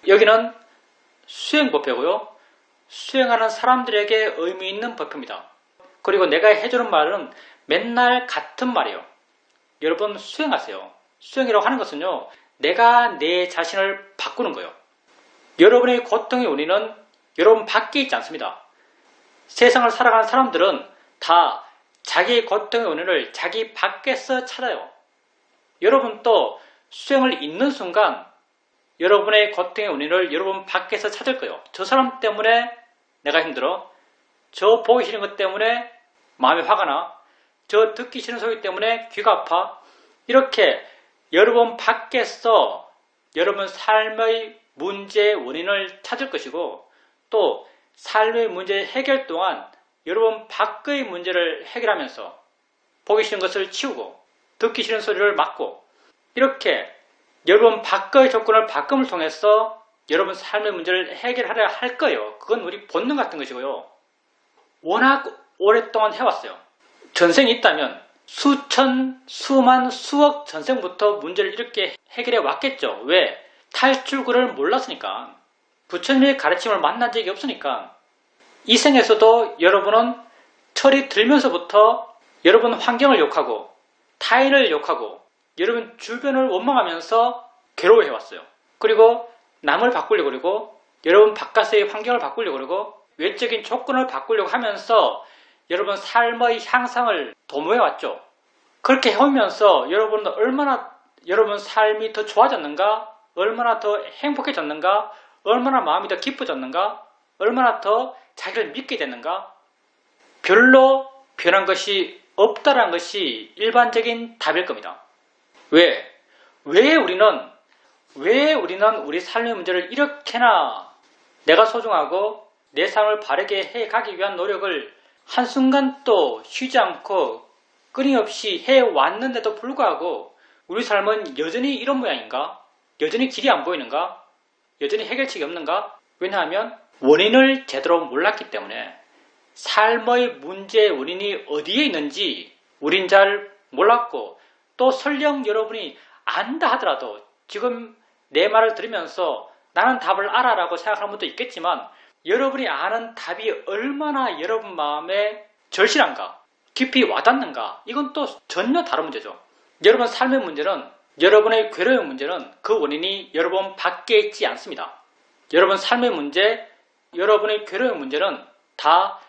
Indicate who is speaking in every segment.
Speaker 1: 여기는 수행법표고요. 수행하는 사람들에게 의미 있는 법표입니다. 그리고 내가 해주는 말은 맨날 같은 말이에요. 여러분 수행하세요. 수행이라고 하는 것은요, 내가 내 자신을 바꾸는 거예요. 여러분의 고통의 원인은 여러분 밖에 있지 않습니다. 세상을 살아가는 사람들은 다 자기의 고통의 원인을 자기 밖에서 찾아요. 여러분도 수행을 잊는 순간 여러분의 고통의 원인을 여러분 밖에서 찾을 거예요. 저 사람 때문에 내가 힘들어. 저 보기 싫은 것 때문에 마음이 화가 나. 저 듣기 싫은 소리 때문에 귀가 아파. 이렇게 여러분 밖에서 여러분 삶의 문제의 원인을 찾을 것이고, 또 삶의 문제 해결 동안 여러분 밖의 문제를 해결하면서 보기 싫은 것을 치우고 듣기 싫은 소리를 막고, 이렇게 여러분 밖의 조건을 바꿈을 통해서 여러분 삶의 문제를 해결하려 할 거예요. 그건 우리 본능 같은 것이고요. 워낙 오랫동안 해왔어요. 전생이 있다면 수천, 수만, 수억 전생부터 문제를 이렇게 해결해 왔겠죠. 왜? 탈출구를 몰랐으니까. 부처님의 가르침을 만난 적이 없으니까. 이 생에서도 여러분은 철이 들면서부터 여러분 환경을 욕하고 타인을 욕하고 여러분 주변을 원망하면서 괴로워해왔어요. 그리고 남을 바꾸려고 그러고 여러분 바깥의 환경을 바꾸려고 그러고 외적인 조건을 바꾸려고 하면서 여러분 삶의 향상을 도모해왔죠. 그렇게 해오면서 여러분은 얼마나 여러분 삶이 더 좋아졌는가, 얼마나 더 행복해졌는가, 얼마나 마음이 더 깊어졌는가, 얼마나 더 자기를 믿게 됐는가, 별로 변한 것이 없다라는 것이 일반적인 답일 겁니다. 왜 우리는 우리 삶의 문제를 이렇게나 내가 소중하고 내 삶을 바르게 해가기 위한 노력을 한순간도 쉬지 않고 끊임없이 해왔는데도 불구하고 우리 삶은 여전히 이런 모양인가? 여전히 길이 안 보이는가? 여전히 해결책이 없는가? 왜냐하면 원인을 제대로 몰랐기 때문에, 삶의 문제의 원인이 어디에 있는지 우린 잘 몰랐고, 또 설령 여러분이 안다 하더라도 지금 내 말을 들으면서 나는 답을 알아라고 생각하는 분도 있겠지만, 여러분이 아는 답이 얼마나 여러분 마음에 절실한가, 깊이 와닿는가, 이건 또 전혀 다른 문제죠. 여러분 삶의 문제는, 여러분의 괴로움의 문제는 그 원인이 여러분 밖에 있지 않습니다. 여러분 삶의 문제, 여러분의 괴로움의 문제는 다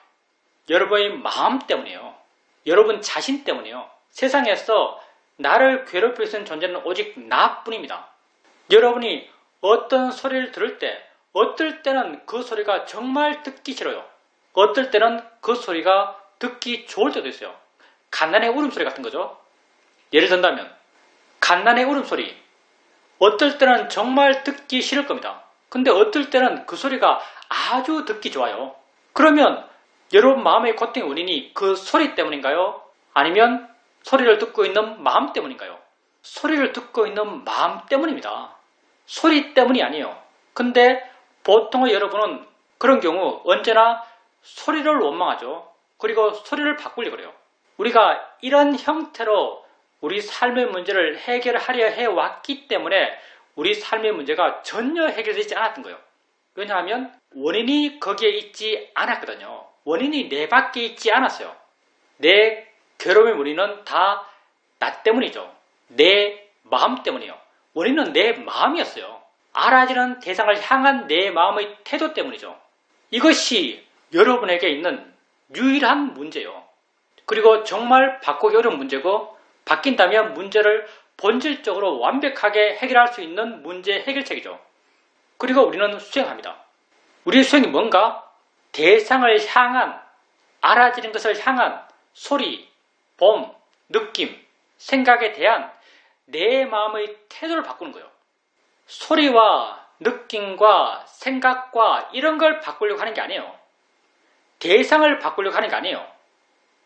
Speaker 1: 여러분의 마음 때문이에요. 여러분 자신 때문이에요. 세상에서 나를 괴롭힐 수 있는 존재는 오직 나뿐입니다. 여러분이 어떤 소리를 들을 때, 어떨 때는 그 소리가 정말 듣기 싫어요. 어떨 때는 그 소리가 듣기 좋을 때도 있어요. 갓난의 울음소리 같은 거죠. 예를 든다면 갓난의 울음소리, 어떨 때는 정말 듣기 싫을 겁니다. 근데 어떨 때는 그 소리가 아주 듣기 좋아요. 그러면 여러분 마음의 고통의 원인이 그 소리 때문인가요? 아니면 소리를 듣고 있는 마음 때문인가요? 소리를 듣고 있는 마음 때문입니다. 소리 때문이 아니에요. 근데 보통의 여러분은 그런 경우 언제나 소리를 원망하죠. 그리고 소리를 바꾸려고 그래요. 우리가 이런 형태로 우리 삶의 문제를 해결하려 해왔기 때문에 우리 삶의 문제가 전혀 해결되지 않았던 거예요. 왜냐하면 원인이 거기에 있지 않았거든요. 원인이 내 밖에 있지 않았어요. 내 괴로움의 원인은 다 나 때문이죠. 내 마음 때문이에요. 원인은 내 마음이었어요. 알아지는 대상을 향한 내 마음의 태도 때문이죠. 이것이 여러분에게 있는 유일한 문제예요. 그리고 정말 바꾸기 어려운 문제고, 바뀐다면 문제를 본질적으로 완벽하게 해결할 수 있는 문제 해결책이죠. 그리고 우리는 수행합니다. 우리의 수행이 뭔가? 대상을 향한, 알아지는 것을 향한 소리, 봄, 느낌, 생각에 대한 내 마음의 태도를 바꾸는 거예요. 소리와 느낌과 생각과 이런 걸 바꾸려고 하는 게 아니에요. 대상을 바꾸려고 하는 게 아니에요.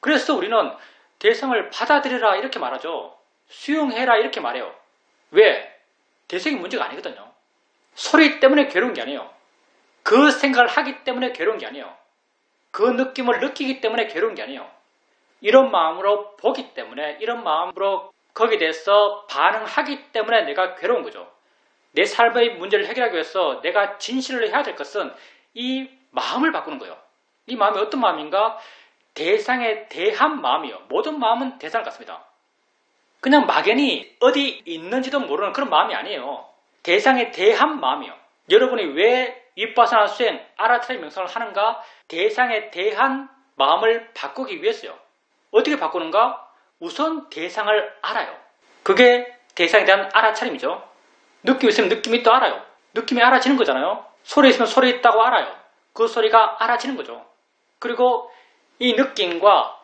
Speaker 1: 그래서 우리는 대상을 받아들여라 이렇게 말하죠. 수용해라 이렇게 말해요. 왜? 대상이 문제가 아니거든요. 소리 때문에 괴로운 게 아니에요. 그 생각을 하기 때문에 괴로운 게 아니에요. 그 느낌을 느끼기 때문에 괴로운 게 아니에요. 이런 마음으로 보기 때문에, 이런 마음으로 거기에 대해서 반응하기 때문에 내가 괴로운 거죠. 내 삶의 문제를 해결하기 위해서 내가 진실을 해야 될 것은 이 마음을 바꾸는 거예요. 이 마음이 어떤 마음인가? 대상에 대한 마음이요. 모든 마음은 대상을 갖습니다. 그냥 막연히 어디 있는지도 모르는 그런 마음이 아니에요. 대상에 대한 마음이요. 여러분이 왜 윗바사나 수행, 알아차림 명상을 하는가? 대상에 대한 마음을 바꾸기 위해서요. 어떻게 바꾸는가? 우선 대상을 알아요. 그게 대상에 대한 알아차림이죠. 느낌이 있으면 느낌이 또 알아요. 느낌이 알아지는 거잖아요. 소리 있으면 소리 있다고 알아요. 그 소리가 알아지는 거죠. 그리고 이 느낌과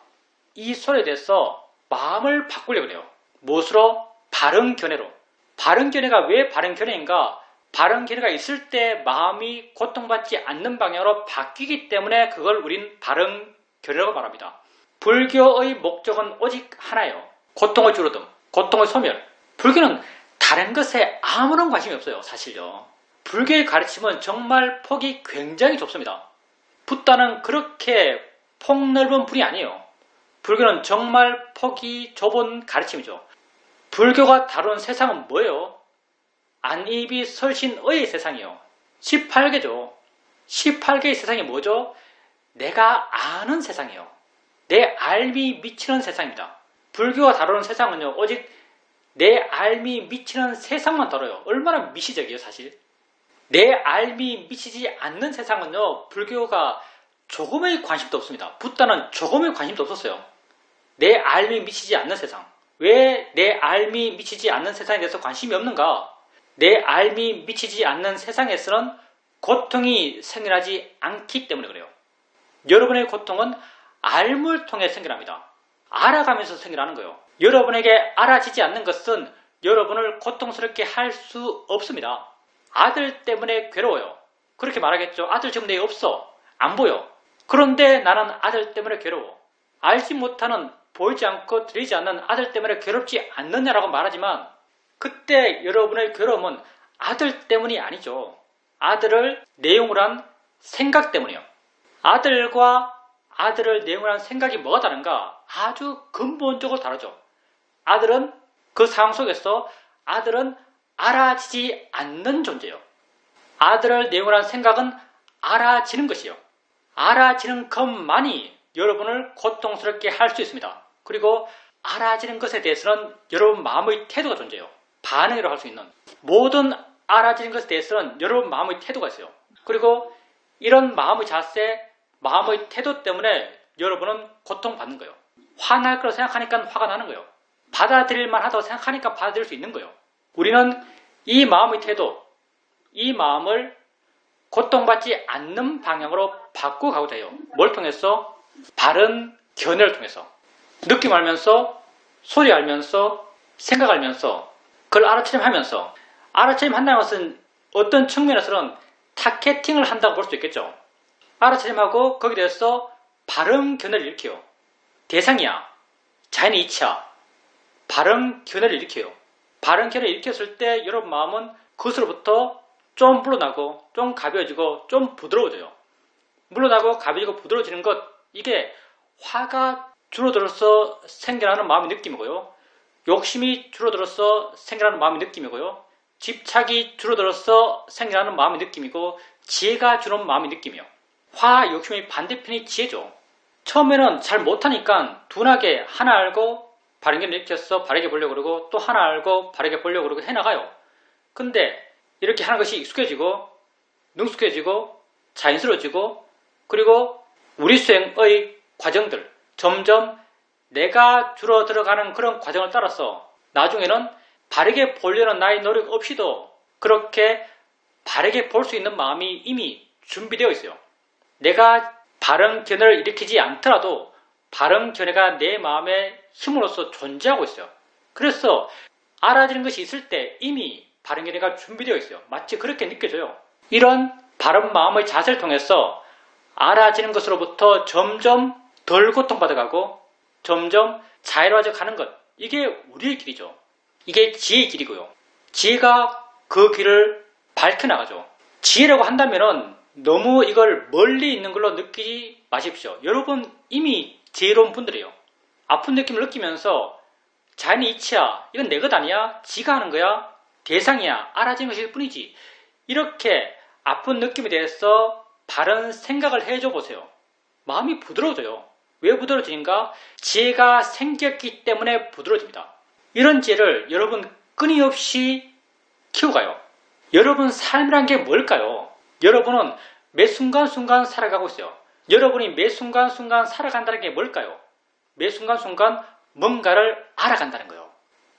Speaker 1: 이 소리에 대해서 마음을 바꾸려고 해요. 무엇으로? 바른 견해로. 바른 견해가 왜 바른 견해인가? 바른 견해가 있을 때 마음이 고통받지 않는 방향으로 바뀌기 때문에 그걸 우린 바른 견해라고 말합니다. 불교의 목적은 오직 하나예요. 고통의 줄어듦, 고통의 소멸. 불교는 다른 것에 아무런 관심이 없어요. 사실요. 불교의 가르침은 정말 폭이 굉장히 좁습니다. 붓다는 그렇게 폭넓은 분이 아니에요. 불교는 정말 폭이 좁은 가르침이죠. 불교가 다루는 세상은 뭐예요? 안입이 설신의 세상이요. 18개죠. 18개의 세상이 뭐죠? 내가 아는 세상이에요. 내 알미 미치는 세상입니다. 불교가 다루는 세상은요, 오직 내 알미 미치는 세상만 다뤄요. 얼마나 미시적이에요, 사실. 내 알미 미치지 않는 세상은요, 불교가 조금의 관심도 없습니다. 붓다는 조금의 관심도 없었어요. 내 알미 미치지 않는 세상. 왜 내 알미 미치지 않는 세상에 대해서 관심이 없는가? 내 알미 미치지 않는 세상에서는 고통이 생겨나지 않기 때문에 그래요. 여러분의 고통은 알물 통해 생겨납니다. 알아가면서 생겨나는 거예요. 여러분에게 알아지지 않는 것은 여러분을 고통스럽게 할 수 없습니다. 아들 때문에 괴로워요. 그렇게 말하겠죠. 아들 지금 내게 없어. 안 보여. 그런데 나는 아들 때문에 괴로워. 알지 못하는, 보이지 않고 들리지 않는 아들 때문에 괴롭지 않느냐라고 말하지만 그때 여러분의 괴로움은 아들 때문이 아니죠. 아들을 내용으로 한 생각 때문이에요. 아들과 아들을 내용으로 한 생각이 뭐가 다른가? 아주 근본적으로 다르죠. 아들은 그 상황 속에서 아들은 알아지지 않는 존재예요. 아들을 내용으로 한 생각은 알아지는 것이요. 알아지는 것만이 여러분을 고통스럽게 할 수 있습니다. 그리고 알아지는 것에 대해서는 여러분 마음의 태도가 존재해요. 반응이라고 할 수 있는. 모든 알아지는 것에 대해서는 여러분 마음의 태도가 있어요. 그리고 이런 마음의 자세, 마음의 태도 때문에 여러분은 고통받는 거예요. 화날 거라고 생각하니까 화가 나는 거예요. 받아들일만 하다고 생각하니까 받아들일 수 있는 거예요. 우리는 이 마음의 태도, 이 마음을 고통받지 않는 방향으로 바꿔가고자 해요. 뭘 통해서? 바른 견해를 통해서. 느낌 알면서, 소리 알면서, 생각 알면서, 그걸 알아차림하면서. 알아차림한다는 것은 어떤 측면에서는 타겟팅을 한다고 볼 수 있겠죠. 알아차림하고 거기에 대해서 바른 견해를 일으켜요. 대상이야. 자연의 이치야. 바른 견해를 일으켜요. 바른 견해를 일으켰을 때 여러분 마음은 그것으로부터 좀 물러나고 좀 가벼워지고 좀 부드러워져요. 물러나고 가벼워지고 부드러워지는 것, 이게 화가 줄어들어서 생겨나는 마음의 느낌이고요. 욕심이 줄어들어서 생겨나는 마음의 느낌이고요. 집착이 줄어들어서 생겨나는 마음의 느낌이고 지혜가 주는 마음의 느낌이요. 화, 욕심의 반대편이 지혜죠. 처음에는 잘 못하니까 둔하게 하나 알고 바른 견해를 일으켜서 바르게 보려고 그러고 또 하나 알고 바르게 보려고 그러고 해나가요. 근데 이렇게 하는 것이 익숙해지고 능숙해지고 자연스러워지고 그리고 우리 수행의 과정들 점점 내가 줄어들어가는 그런 과정을 따라서 나중에는 바르게 보려는 나의 노력 없이도 그렇게 바르게 볼 수 있는 마음이 이미 준비되어 있어요. 내가 바른 견해를 일으키지 않더라도 바른 견해가 내 마음의 힘으로서 존재하고 있어요. 그래서 알아지는 것이 있을 때 이미 바른 견해가 준비되어 있어요. 마치 그렇게 느껴져요. 이런 바른 마음의 자세를 통해서 알아지는 것으로부터 점점 덜 고통받아가고 점점 자유로워져 가는 것, 이게 우리의 길이죠. 이게 지혜의 길이고요. 지혜가 그 길을 밝혀나가죠. 지혜라고 한다면 너무 이걸 멀리 있는 걸로 느끼지 마십시오. 여러분 이미 지혜로운 분들이에요. 아픈 느낌을 느끼면서 자연의 이치야, 이건 내 것 아니야? 지가 하는 거야? 대상이야 알아진 것일 뿐이지. 이렇게 아픈 느낌에 대해서 바른 생각을 해줘 보세요. 마음이 부드러워져요. 왜 부드러워지는가? 지혜가 생겼기 때문에 부드러워집니다. 이런 지혜를 여러분 끊임없이 키워가요. 여러분 삶이란 게 뭘까요? 여러분은 매 순간순간 살아가고 있어요. 여러분이 매 순간순간 살아간다는 게 뭘까요? 매 순간순간 뭔가를 알아간다는 거예요.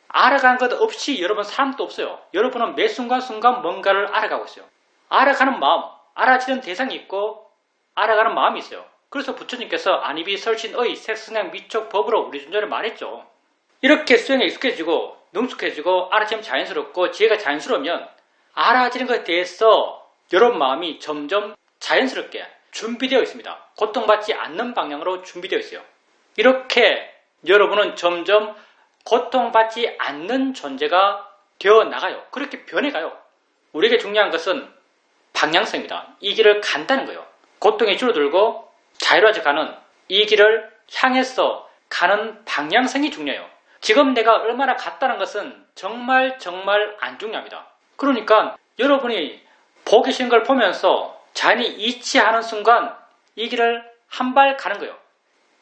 Speaker 1: 알아가는 것 없이 여러분 삶도 없어요. 여러분은 매 순간순간 뭔가를 알아가고 있어요. 알아가는 마음, 알아지는 대상이 있고 알아가는 마음이 있어요. 그래서 부처님께서 안이비 설신의 색성량 미촉 법으로 우리 존재를 말했죠. 이렇게 수행에 익숙해지고 능숙해지고 알아지면 자연스럽고 지혜가 자연스러우면 알아지는 것에 대해서 여러분 마음이 점점 자연스럽게 준비되어 있습니다. 고통받지 않는 방향으로 준비되어 있어요. 이렇게 여러분은 점점 고통받지 않는 존재가 되어 나가요. 그렇게 변해가요. 우리에게 중요한 것은 방향성입니다. 이 길을 간다는 거예요. 고통이 줄어들고 자유로워져가는 이 길을 향해서 가는 방향성이 중요해요. 지금 내가 얼마나 갔다는 것은 정말 안 중요합니다. 그러니까 여러분이 보기 싫은 걸 보면서 자연히 이치하는 순간 이 길을 한 발 가는 거예요.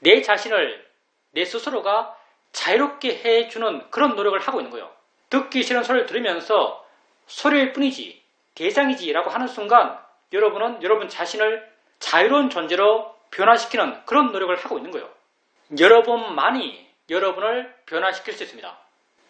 Speaker 1: 내 자신을 내 스스로가 자유롭게 해주는 그런 노력을 하고 있는 거예요. 듣기 싫은 소리를 들으면서 소리일 뿐이지 대상이지 라고 하는 순간 여러분은 여러분 자신을 자유로운 존재로 변화시키는 그런 노력을 하고 있는 거예요. 여러분만이 여러분을 변화시킬 수 있습니다.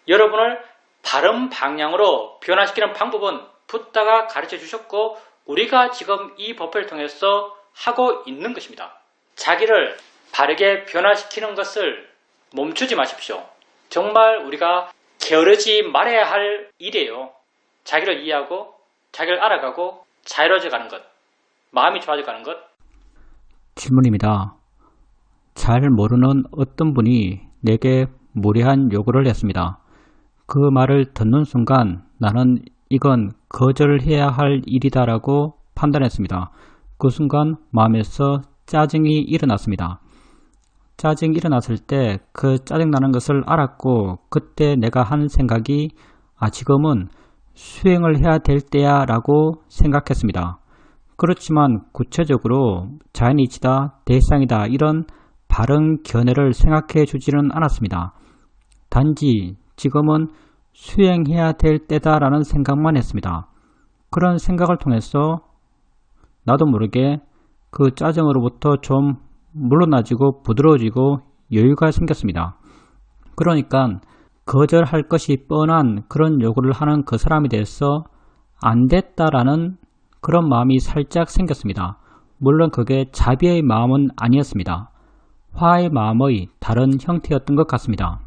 Speaker 1: 여러분을 바른 방향으로 변화시키는 방법은 붓다가 가르쳐 주셨고 우리가 지금 이 법회를 통해서 하고 있는 것입니다. 자기를 바르게 변화시키는 것을 멈추지 마십시오. 정말 우리가 게으르지 말아야 할 일이에요. 자기를 이해하고 자기를 알아가고 자유로워져 가는 것, 마음이 좋아져 가는 것.
Speaker 2: 질문입니다. 잘 모르는 어떤 분이 내게 무례한 요구를 했습니다. 그 말을 듣는 순간 나는 이건 거절해야 할 일이다라고 판단했습니다. 그 순간 마음에서 짜증이 일어났습니다. 짜증이 일어났을 때 그 짜증나는 것을 알았고 그때 내가 한 생각이 지금은 수행을 해야 될 때야 라고 생각했습니다. 그렇지만 구체적으로 자연이치다, 대상이다 이런 바른 견해를 생각해 주지는 않았습니다. 단지 지금은 수행해야 될 때다라는 생각만 했습니다. 그런 생각을 통해서 나도 모르게 그 짜증으로부터 좀 물러나지고 부드러워지고 여유가 생겼습니다. 그러니까 거절할 것이 뻔한 그런 요구를 하는 그 사람에 대해서 안 됐다라는 그런 마음이 살짝 생겼습니다. 물론 그게 자비의 마음은 아니었습니다. 화의 마음의 다른 형태였던 것 같습니다.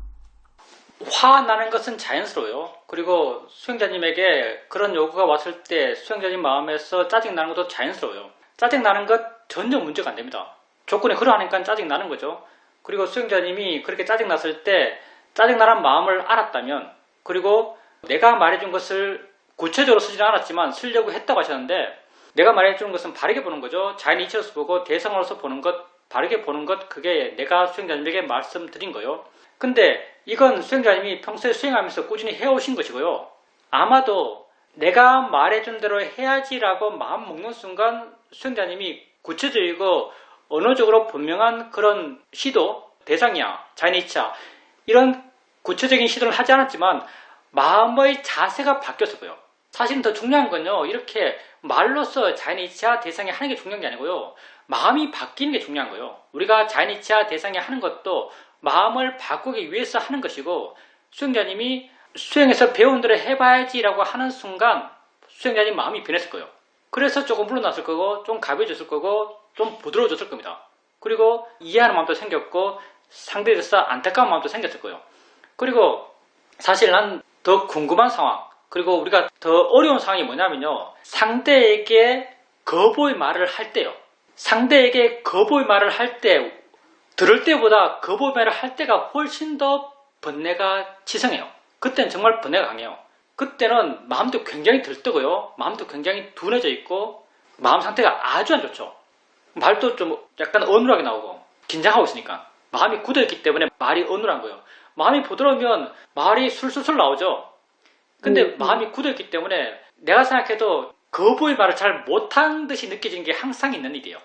Speaker 1: 화나는 것은 자연스러워요. 그리고 수행자님에게 그런 요구가 왔을 때 수행자님 마음에서 짜증나는 것도 자연스러워요. 짜증나는 것 전혀 문제가 안 됩니다. 조건이 그러하니까 짜증나는 거죠. 그리고 수행자님이 그렇게 짜증났을 때 짜증나는 마음을 알았다면 그리고 내가 말해준 것을 구체적으로 쓰지는 않았지만 쓰려고 했다고 하셨는데 내가 말해준 것은 바르게 보는 거죠. 자연이치로서 보고 대상으로서 보는 것, 바르게 보는 것, 그게 내가 수행자님에게 말씀드린 거예요. 근데 이건 수행자님이 평소에 수행하면서 꾸준히 해오신 것이고요. 아마도 내가 말해준 대로 해야지라고 마음 먹는 순간 수행자님이 구체적이고 언어적으로 분명한 그런 시도, 대상이야, 자연이치야 이런 구체적인 시도를 하지 않았지만 마음의 자세가 바뀌었어요. 사실은 더 중요한 건요. 이렇게 말로써 자연이치야 대상이 하는 게 중요한 게 아니고요. 마음이 바뀌는 게 중요한 거예요. 우리가 자연이치야 대상이 하는 것도 마음을 바꾸기 위해서 하는 것이고 수행자님이 수행에서 배운 대로 해봐야지라고 하는 순간 수행자님 마음이 변했을 거예요. 그래서 조금 물러났을 거고 좀 가벼워졌을 거고 좀 부드러워졌을 겁니다. 그리고 이해하는 마음도 생겼고 상대에 대해서 안타까운 마음도 생겼을 거예요. 그리고 사실 난 더 궁금한 상황 그리고 우리가 더 어려운 상황이 뭐냐면요. 상대에게 거부의 말을 할 때요. 상대에게 거부의 말을 할 때 들을 때보다 거부의 말을 할 때가 훨씬 더 번뇌가 치성해요. 그때는 정말 번뇌가 강해요. 그때는 마음도 굉장히 들뜨고요. 마음도 굉장히 둔해져 있고 마음 상태가 아주 안 좋죠. 말도 좀 약간 어눌하게 나오고 긴장하고 있으니까 마음이 굳어있기 때문에 말이 어눌한 거예요. 마음이 부드러우면 말이 술술술 나오죠. 근데 마음이 굳어있기 때문에 내가 생각해도 거부의 말을 잘 못한 듯이 느껴지는 게 항상 있는 일이에요.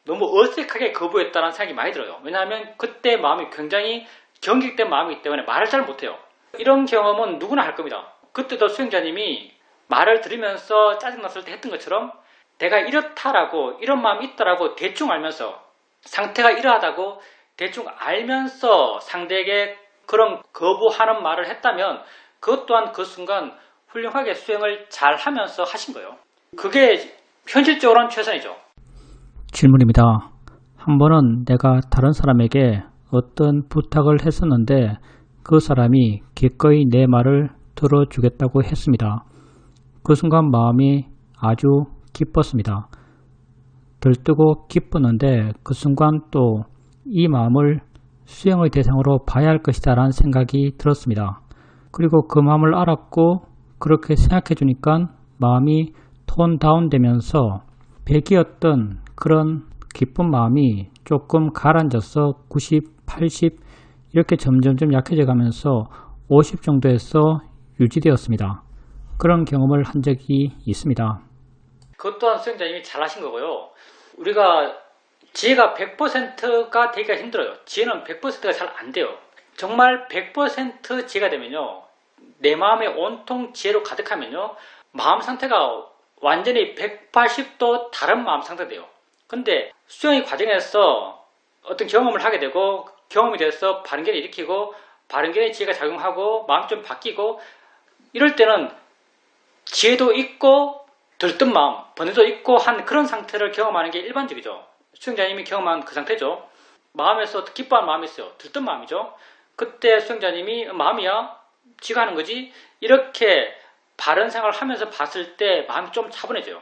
Speaker 1: 너무 어색하게 거부했다는 생각이 많이 들어요. 왜냐하면 그때 마음이 굉장히 경직된 마음이기 때문에 말을 잘 못해요. 이런 경험은 누구나 할 겁니다. 그때도 수행자님이 말을 들으면서 짜증났을 때 했던 것처럼 내가 이렇다라고 이런 마음이 있다라고 대충 알면서 상태가 이러하다고 대충 알면서 상대에게 그런 거부하는 말을 했다면 그것 또한 그 순간 훌륭하게 수행을 잘 하면서 하신 거예요. 그게 현실적으로는 최선이죠.
Speaker 2: 질문입니다. 한 번은 내가 다른 사람에게 어떤 부탁을 했었는데 그 사람이 기꺼이 내 말을 들어주겠다고 했습니다. 그 순간 마음이 아주 기뻤습니다. 들뜨고 기뻤는데 그 순간 또 이 마음을 수행의 대상으로 봐야 할 것이다 라는 생각이 들었습니다. 그리고 그 마음을 알았고 그렇게 생각해 주니까 마음이 톤 다운되면서 100이었던 그런 기쁜 마음이 조금 가라앉아서 90, 80 이렇게 점점점 약해져 가면서 50 정도에서 유지되었습니다. 그런 경험을 한 적이 있습니다.
Speaker 1: 그것 또한 수행자님이 잘하신 거고요. 우리가 지혜가 100%가 되기가 힘들어요. 지혜는 100%가 잘 안 돼요. 정말 100% 지혜가 되면요. 내 마음에 온통 지혜로 가득하면요. 마음 상태가 완전히 180도 다른 마음 상태가 돼요. 근데 수행의 과정에서 어떤 경험을 하게 되고 경험이 돼서 바른견을 일으키고 바른견의 지혜가 작용하고 마음이 좀 바뀌고 이럴 때는 지혜도 있고 들뜬 마음, 번뇌도 있고 한 그런 상태를 경험하는 게 일반적이죠. 수행자님이 경험한 그 상태죠. 마음에서 기뻐하는 마음이 있어요. 들뜬 마음이죠. 그때 수행자님이 마음이야 지가 하는 거지 이렇게 바른 생활을 하면서 봤을 때 마음이 좀 차분해져요.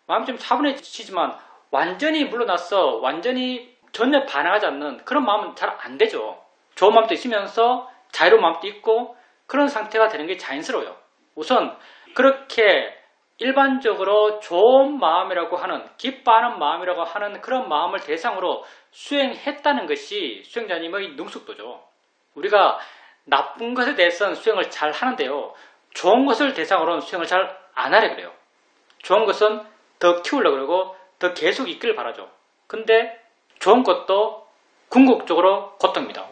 Speaker 1: 마음이 좀 차분해지지만 완전히 물러나서 완전히 전혀 반응하지 않는 그런 마음은 잘 안 되죠. 좋은 마음도 있으면서 자유로운 마음도 있고 그런 상태가 되는 게 자연스러워요. 우선 그렇게 일반적으로 좋은 마음이라고 하는 기뻐하는 마음이라고 하는 그런 마음을 대상으로 수행했다는 것이 수행자님의 능숙도죠. 우리가 나쁜 것에 대해서는 수행을 잘 하는데요. 좋은 것을 대상으로는 수행을 잘 안 하려 그래요. 좋은 것은 더 키우려고 그러고 더 계속 있기를 바라죠. 근데 좋은 것도 궁극적으로 고통입니다.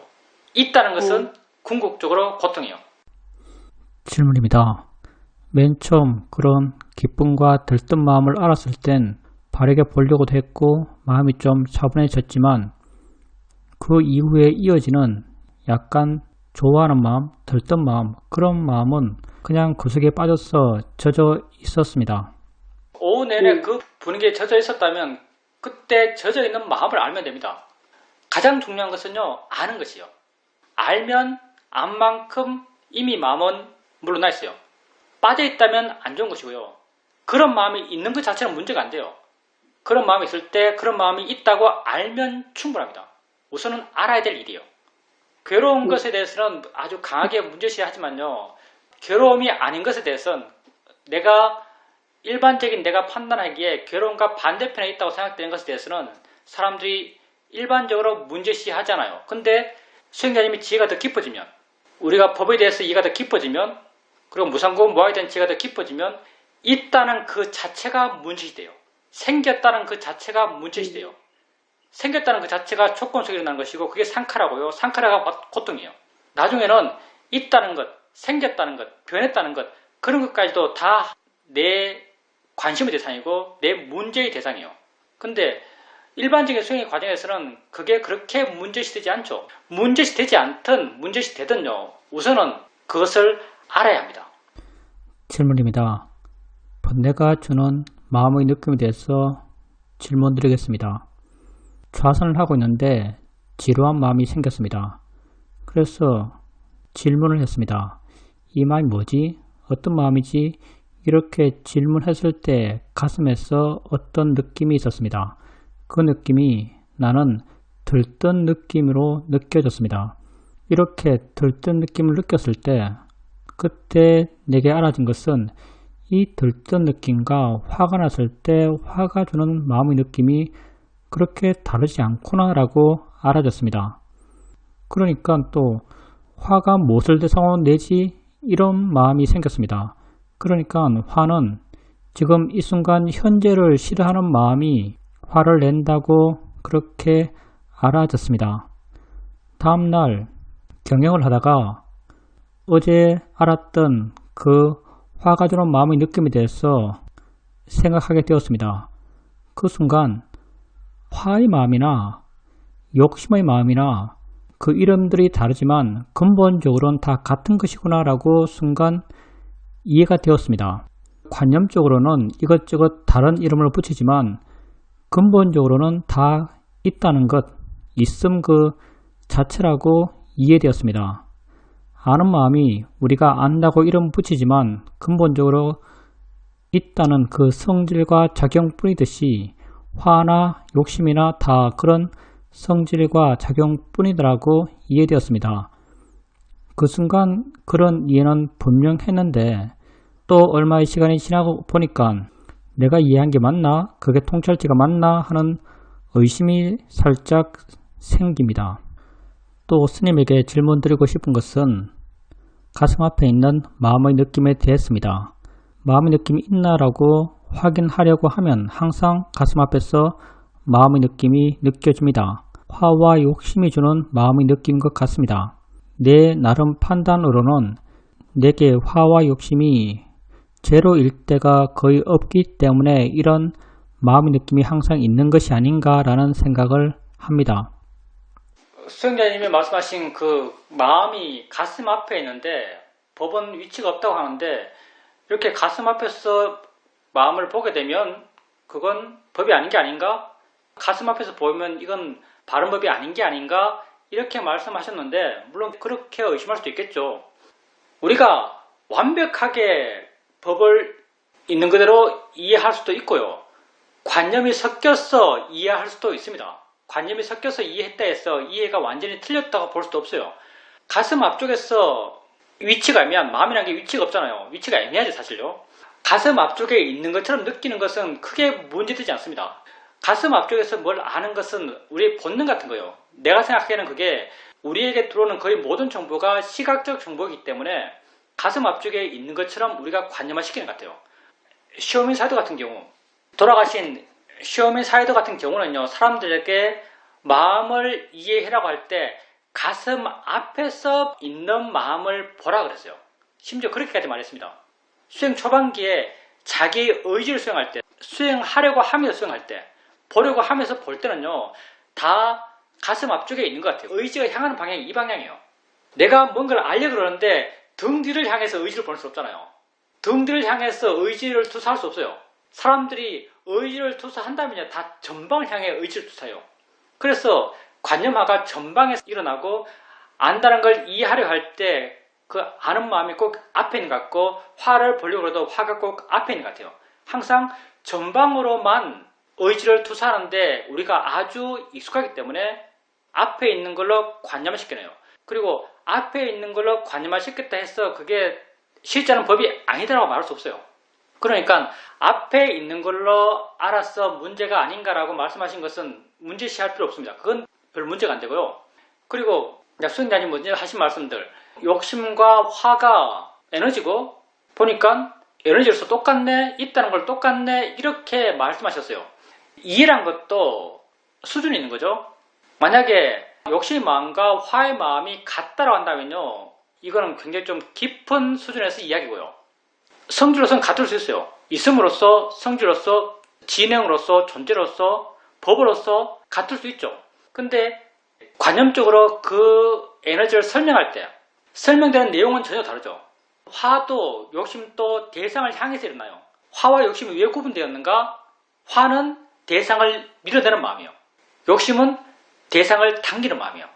Speaker 1: 있다는 것은 궁극적으로 고통이에요.
Speaker 2: 질문입니다. 맨 처음 그런 기쁨과 들뜬 마음을 알았을 땐 바르게 보려고도 했고 마음이 좀 차분해졌지만 그 이후에 이어지는 약간 좋아하는 마음, 들뜬 마음 그런 마음은 그냥 그 속에 빠져서 젖어 있었습니다.
Speaker 1: 오후 내내 그 분위기에 젖어 있었다면 그때 젖어 있는 마음을 알면 됩니다. 가장 중요한 것은요, 아는 것이요. 알면 안 만큼 이미 마음은 물러나 있어요. 빠져 있다면 안 좋은 것이고요. 그런 마음이 있는 것 자체는 문제가 안 돼요. 그런 마음이 있을 때 그런 마음이 있다고 알면 충분합니다. 우선은 알아야 될 일이에요. 괴로운 것에 대해서는 아주 강하게 문제시하지만요. 괴로움이 아닌 것에 대해서는 일반적인 내가 판단하기에 괴로움과 반대편에 있다고 생각되는 것에 대해서는 사람들이 일반적으로 문제시하잖아요. 근데 수행자님이 지혜가 더 깊어지면 우리가 법에 대해서 이해가 더 깊어지면 그리고 무상고음 모아에 대한 지혜가 더 깊어지면 있다는 그 자체가 문제시돼요. 생겼다는 그 자체가 문제시돼요. 생겼다는 그 자체가 조건 속에 일어나는 것이고 그게 상카라고요. 상카라가 고통이에요. 나중에는 있다는 것, 생겼다는 것, 변했다는 것 그런 것까지도 다 내 관심의 대상이고 내 문제의 대상이에요. 근데 일반적인 수행의 과정에서는 그게 그렇게 문제시되지 않죠. 문제시되지 않든 문제시되든요. 우선은 그것을 알아야 합니다.
Speaker 2: 질문입니다. 번뇌가 주는 마음의 느낌에 대해서 질문 드리겠습니다. 좌선을 하고 있는데 지루한 마음이 생겼습니다. 그래서 질문을 했습니다. 이 마음이 뭐지? 어떤 마음이지? 이렇게 질문했을 때 가슴에서 어떤 느낌이 있었습니다. 그 느낌이 나는 들뜬 느낌으로 느껴졌습니다. 이렇게 들뜬 느낌을 느꼈을 때 그때 내게 알아진 것은 이 들뜬 느낌과 화가 났을 때 화가 주는 마음의 느낌이 그렇게 다르지 않구나 라고 알아졌습니다. 그러니까 또 화가 무엇을 대상으로 내지 이런 마음이 생겼습니다. 그러니까 화는 지금 이 순간 현재를 싫어하는 마음이 화를 낸다고 그렇게 알아졌습니다. 다음날 경영을 하다가 어제 알았던 그 화가 주는 마음의 느낌에 대해서 생각하게 되었습니다. 그 순간 화의 마음이나 욕심의 마음이나 그 이름들이 다르지만 근본적으로는 다 같은 것이구나 라고 순간 이해가 되었습니다. 관념적으로는 이것저것 다른 이름을 붙이지만 근본적으로는 다 있다는 것, 있음 그 자체라고 이해되었습니다. 아는 마음이 우리가 안다고 이름 붙이지만 근본적으로 있다는 그 성질과 작용뿐이듯이 화나 욕심이나 다 그런 성질과 작용뿐이더라고 이해되었습니다. 그 순간 그런 이해는 분명했는데 또 얼마의 시간이 지나고 보니까 내가 이해한 게 맞나? 그게 통찰지가 맞나? 하는 의심이 살짝 생깁니다. 또 스님에게 질문 드리고 싶은 것은 가슴 앞에 있는 마음의 느낌에 대해서입니다. 마음의 느낌이 있나라고 확인하려고 하면 항상 가슴 앞에서 마음의 느낌이 느껴집니다. 화와 욕심이 주는 마음의 느낌인 것 같습니다. 내 나름 판단으로는 내게 화와 욕심이 제로일 때가 거의 없기 때문에 이런 마음의 느낌이 항상 있는 것이 아닌가라는 생각을 합니다.
Speaker 1: 수행자님이 말씀하신 그 마음이 가슴 앞에 있는데 법은 위치가 없다고 하는데 이렇게 가슴 앞에서 마음을 보게 되면 그건 법이 아닌 게 아닌가? 가슴 앞에서 보면 이건 바른 법이 아닌 게 아닌가? 이렇게 말씀하셨는데 물론 그렇게 의심할 수도 있겠죠. 우리가 완벽하게 법을 있는 그대로 이해할 수도 있고요. 관념이 섞여서 이해할 수도 있습니다. 관념이 섞여서 이해했다 해서 이해가 완전히 틀렸다고 볼 수도 없어요. 가슴 앞쪽에서 위치가 애매한 마음이라는 게 위치가 없잖아요. 위치가 애매하죠 사실요. 가슴 앞쪽에 있는 것처럼 느끼는 것은 크게 문제되지 않습니다. 가슴 앞쪽에서 뭘 아는 것은 우리의 본능 같은 거예요. 내가 생각하기에는 그게 우리에게 들어오는 거의 모든 정보가 시각적 정보이기 때문에 가슴 앞쪽에 있는 것처럼 우리가 관념화시키는 것 같아요. 시오미 사이도 같은 경우 돌아가신 시오미 사이도 같은 경우는요. 사람들에게 마음을 이해해라고 할 때 가슴 앞에서 있는 마음을 보라 그랬어요. 심지어 그렇게까지 말했습니다. 수행 초반기에 자기 의지를 수행할 때 수행하려고 하면서 수행할 때 보려고 하면서 볼 때는요. 다 가슴 앞쪽에 있는 것 같아요. 의지가 향하는 방향이 이 방향이에요. 내가 뭔가를 알려고 그러는데 등 뒤를 향해서 의지를 보낼 수 없잖아요. 등 뒤를 향해서 의지를 투사할 수 없어요. 사람들이 의지를 투사한다면요. 다 전방을 향해 의지를 투사해요. 그래서 관념화가 전방에서 일어나고 안다는 걸 이해하려 할 때 그 아는 마음이 꼭 앞에 있는 것 같고 화를 보려고 해도 화가 꼭 앞에 있는 것 같아요. 항상 전방으로만 의지를 투사하는데 우리가 아주 익숙하기 때문에 앞에 있는 걸로 관념을 시켜내요. 그리고 앞에 있는 걸로 관념화 시켰다 해서 그게 실제 하는 법이 아니다라고 말할 수 없어요. 그러니까 앞에 있는 걸로 알아서 문제가 아닌가라고 말씀하신 것은 문제시할 필요 없습니다. 그건 별 문제가 안 되고요. 그리고 수행자님 먼저 하신 말씀들 욕심과 화가 에너지고 보니까 에너지로서 똑같네, 있다는 걸 똑같네 이렇게 말씀하셨어요. 이해란 것도 수준이 있는 거죠. 만약에 욕심의 마음과 화의 마음이 같다고 한다면요. 이거는 굉장히 좀 깊은 수준에서 이야기고요. 성질로서는 같을 수 있어요. 있음으로써, 성질로서, 진행으로서, 존재로서, 법으로서 같을 수 있죠. 근데 관념적으로 그 에너지를 설명할 때 설명되는 내용은 전혀 다르죠. 화도 욕심도 대상을 향해서 일어나요. 화와 욕심이 왜 구분되었는가? 화는 대상을 밀어내는 마음이에요. 욕심은 대상을 당기는 마음이에요.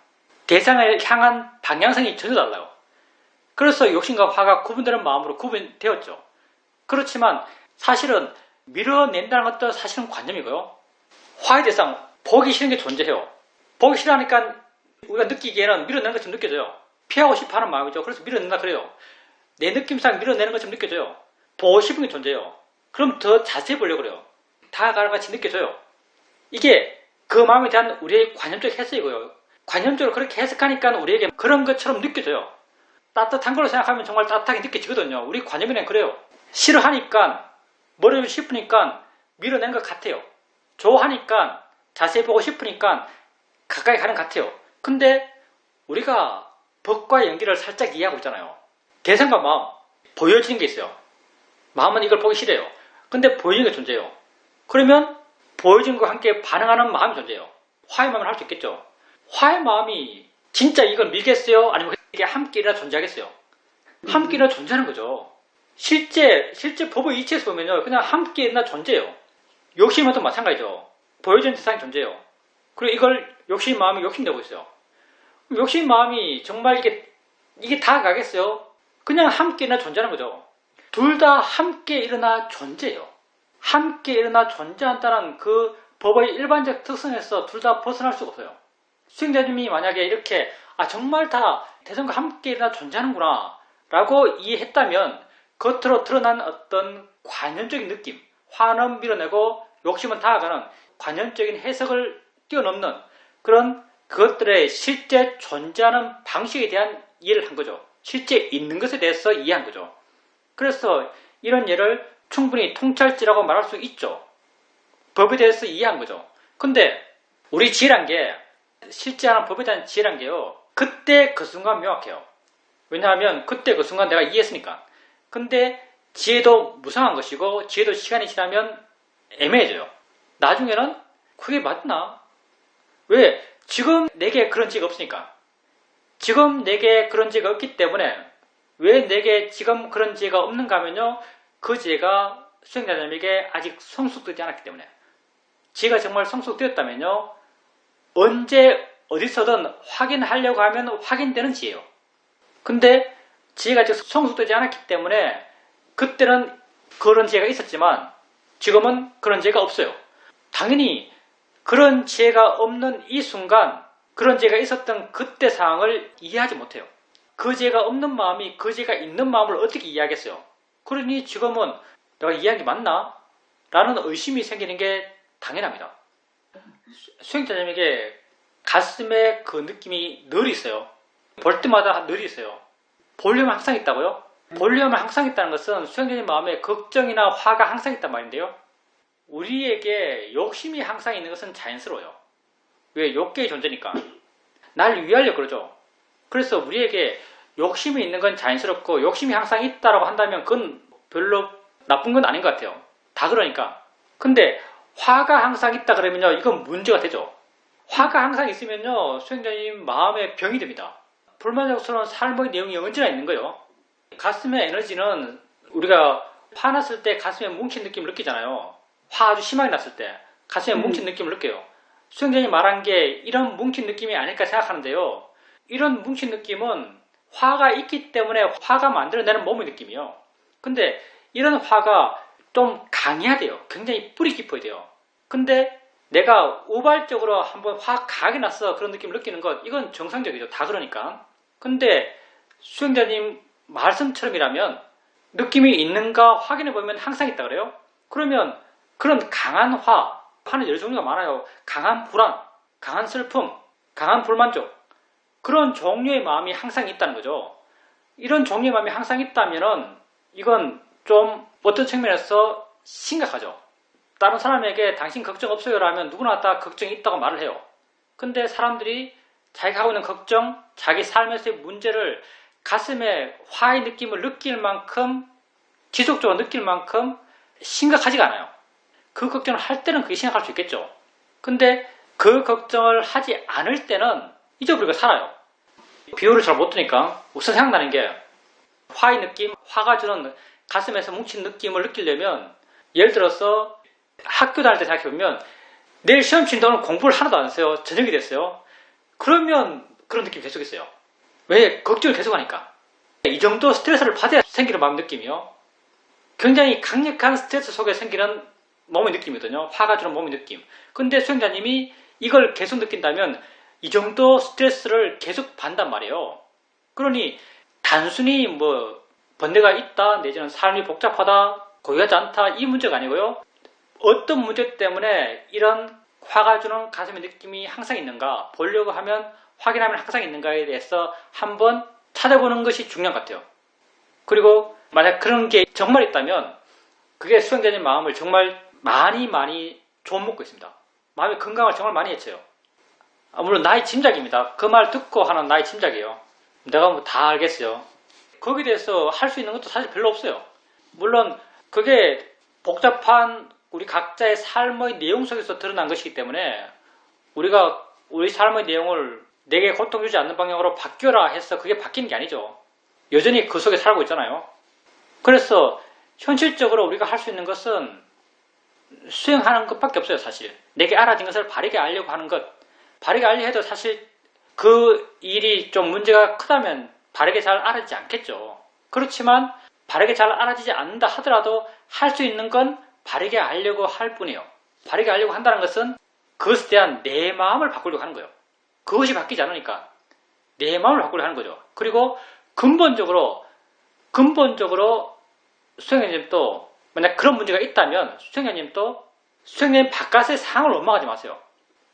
Speaker 1: 대상을 향한 방향성이 전혀 달라요. 그래서 욕심과 화가 구분되는 마음으로 구분되었죠. 그렇지만 사실은 밀어낸다는 것도 사실은 관념이고요. 화의 대상, 보기 싫은 게 존재해요. 보기 싫어하니까 우리가 느끼기에는 밀어내는 것처럼 느껴져요. 피하고 싶어 하는 마음이죠. 그래서 밀어낸다 그래요. 내 느낌상 밀어내는 것처럼 느껴져요. 보고 싶은 게 존재해요. 그럼 더 자세히 보려고 그래요. 다가를 같이 느껴져요. 이게 그 마음에 대한 우리의 관념적 해석이고요. 관념적으로 그렇게 해석하니까 우리에게 그런 것처럼 느껴져요. 따뜻한 걸로 생각하면 정말 따뜻하게 느껴지거든요. 우리 관념이란 그래요. 싫어하니까 머리를 싶으니까 밀어낸 것 같아요. 좋아하니까 자세히 보고 싶으니까 가까이 가는 것 같아요. 근데 우리가 법과 연기를 살짝 이해하고 있잖아요. 대상과 마음, 보여지는 게 있어요. 마음은 이걸 보기 싫어요. 근데 보이는 게 존재해요. 그러면 보여진 것과 함께 반응하는 마음이 존재해요. 화의 마음을 할 수 있겠죠. 화의 마음이 진짜 이걸 밀겠어요? 아니면 이게 함께 일어나 존재하겠어요? 함께 일어나 존재하는 거죠. 실제 법의 이치에서 보면요. 그냥 함께 일어나 존재해요. 욕심과도 마찬가지죠. 보여지는 대상이 존재해요. 그리고 이걸 욕심 마음이 욕심내고 있어요. 욕심 마음이 정말 이게 다 가겠어요? 그냥 함께 일어나 존재하는 거죠. 둘 다 함께 일어나 존재해요. 함께 일어나 존재한다는 그 법의 일반적 특성에서 둘 다 벗어날 수가 없어요. 수행자님이 만약에 이렇게 정말 다 대성과 함께 일어나 존재하는구나 라고 이해했다면 겉으로 드러난 어떤 관념적인 느낌, 화는 밀어내고 욕심은 다가가는 관념적인 해석을 뛰어넘는 그런 그것들의 실제 존재하는 방식에 대한 이해를 한 거죠. 실제 있는 것에 대해서 이해한 거죠. 그래서 이런 예를 충분히 통찰지라고 말할 수 있죠. 법에 대해서 이해한 거죠. 근데 우리 지혜란 게 실제 하는 법에 대한 지혜란 게요. 그때 그 순간 명확해요. 왜냐하면 그때 그 순간 내가 이해했으니까. 근데 지혜도 무상한 것이고 지혜도 시간이 지나면 애매해져요. 나중에는 그게 맞나? 왜? 지금 내게 그런 지혜가 없으니까. 지금 내게 그런 지혜가 없기 때문에 왜 내게 지금 그런 지혜가 없는가 하면요. 그 지혜가 수행자님에게 아직 성숙되지 않았기 때문에. 지혜가 정말 성숙되었다면요. 언제 어디서든 확인하려고 하면 확인되는 지혜예요. 근데 지혜가 아직 성숙되지 않았기 때문에 그때는 그런 지혜가 있었지만 지금은 그런 지혜가 없어요. 당연히 그런 지혜가 없는 이 순간 그런 지혜가 있었던 그때 상황을 이해하지 못해요. 그 지혜가 없는 마음이 그 지혜가 있는 마음을 어떻게 이해하겠어요? 그러니 지금은 내가 이해한 게 맞나? 라는 의심이 생기는 게 당연합니다. 수행자님에게 가슴에 그 느낌이 늘 있어요. 볼 때마다 늘 있어요. 볼륨은 항상 있다고요? 볼륨은 항상 있다는 것은 수행자님 마음에 걱정이나 화가 항상 있단 말인데요. 우리에게 욕심이 항상 있는 것은 자연스러워요. 왜? 욕계의 존재니까. 날 위하려고 그러죠. 그래서 우리에게 욕심이 있는 건 자연스럽고 욕심이 항상 있다라고 한다면 그건 별로 나쁜 건 아닌 것 같아요. 다 그러니까. 근데 화가 항상 있다 그러면요. 이건 문제가 되죠. 화가 항상 있으면요. 수행자님 마음에 병이 됩니다. 불만족스러운 삶의 내용이 언제나 있는 거예요. 가슴의 에너지는 우리가 화났을 때 가슴에 뭉친 느낌을 느끼잖아요. 화 아주 심하게 났을 때 가슴에 뭉친 느낌을 느껴요. 수행자님이 말한 게 이런 뭉친 느낌이 아닐까 생각하는데요. 이런 뭉친 느낌은 화가 있기 때문에 화가 만들어내는 몸의 느낌이에요. 근데 이런 화가 좀 강해야 돼요. 굉장히 뿌리 깊어야 돼요. 근데 내가 우발적으로 한번 화 강하게 났어 그런 느낌을 느끼는 것 이건 정상적이죠. 다 그러니까. 근데 수행자님 말씀처럼이라면 느낌이 있는가 확인해보면 항상 있다 그래요. 그러면 그런 강한 화는 여러 종류가 많아요. 강한 불안, 강한 슬픔, 강한 불만족 그런 종류의 마음이 항상 있다는 거죠. 이런 종류의 마음이 항상 있다면 이건 좀 어떤 측면에서 심각하죠. 다른 사람에게 당신 걱정 없어요 라면 누구나 다 걱정이 있다고 말을 해요. 근데 사람들이 자기가 하고 있는 걱정, 자기 삶에서의 문제를 가슴에 화의 느낌을 느낄 만큼 지속적으로 느낄 만큼 심각하지가 않아요. 그 걱정을 할 때는 그게 심각할 수 있겠죠. 근데 그 걱정을 하지 않을 때는 잊어버리고 살아요. 비유를 잘 못 드니까 우선 생각나는 게 화의 느낌, 화가 주는 가슴에서 뭉친 느낌을 느끼려면 예를 들어서 학교 다닐 때 생각해보면 내일 시험 친다 오늘 공부를 하나도 안 했어요. 저녁이 됐어요. 그러면 그런 느낌이 계속 있어요. 왜? 걱정을 계속 하니까. 이 정도 스트레스를 받아야 생기는 마음 느낌이요. 굉장히 강력한 스트레스 속에 생기는 몸의 느낌이거든요. 화가 주는 몸의 느낌. 근데 수행자님이 이걸 계속 느낀다면 이 정도 스트레스를 계속 받는단 말이에요. 그러니 단순히 번뇌가 있다, 내지는 삶이 복잡하다, 고요하지 않다 이 문제가 아니고요. 어떤 문제 때문에 이런 화가 주는 가슴의 느낌이 항상 있는가 보려고 하면 확인하면 항상 있는가에 대해서 한번 찾아보는 것이 중요한 것 같아요. 그리고 만약 그런 게 정말 있다면 그게 수행자님 마음을 정말 많이 좀 먹고 있습니다. 마음의 건강을 정말 많이 해쳐요. 물론 나의 짐작입니다. 그 말 듣고 하는 나의 짐작이에요. 내가 뭐 다 알겠어요. 거기에 대해서 할 수 있는 것도 사실 별로 없어요. 물론 그게 복잡한 우리 각자의 삶의 내용 속에서 드러난 것이기 때문에 우리가 우리 삶의 내용을 내게 고통 주지 않는 방향으로 바뀌어라 해서 그게 바뀌는 게 아니죠. 여전히 그 속에 살고 있잖아요. 그래서 현실적으로 우리가 할 수 있는 것은 수행하는 것밖에 없어요. 사실 내게 알아진 것을 바르게 알려고 하는 것. 바르게 알려 해도 사실 그 일이 좀 문제가 크다면 바르게 잘 알아지지 않겠죠. 그렇지만 바르게 잘 알아지지 않는다 하더라도 할 수 있는 건 바르게 알려고 할 뿐이에요. 바르게 알려고 한다는 것은 그것에 대한 내 마음을 바꾸려고 하는 거예요. 그것이 바뀌지 않으니까 내 마음을 바꾸려고 하는 거죠. 그리고 근본적으로 수행자님도 만약 그런 문제가 있다면 수행자님 바깥의 상황을 원망하지 마세요.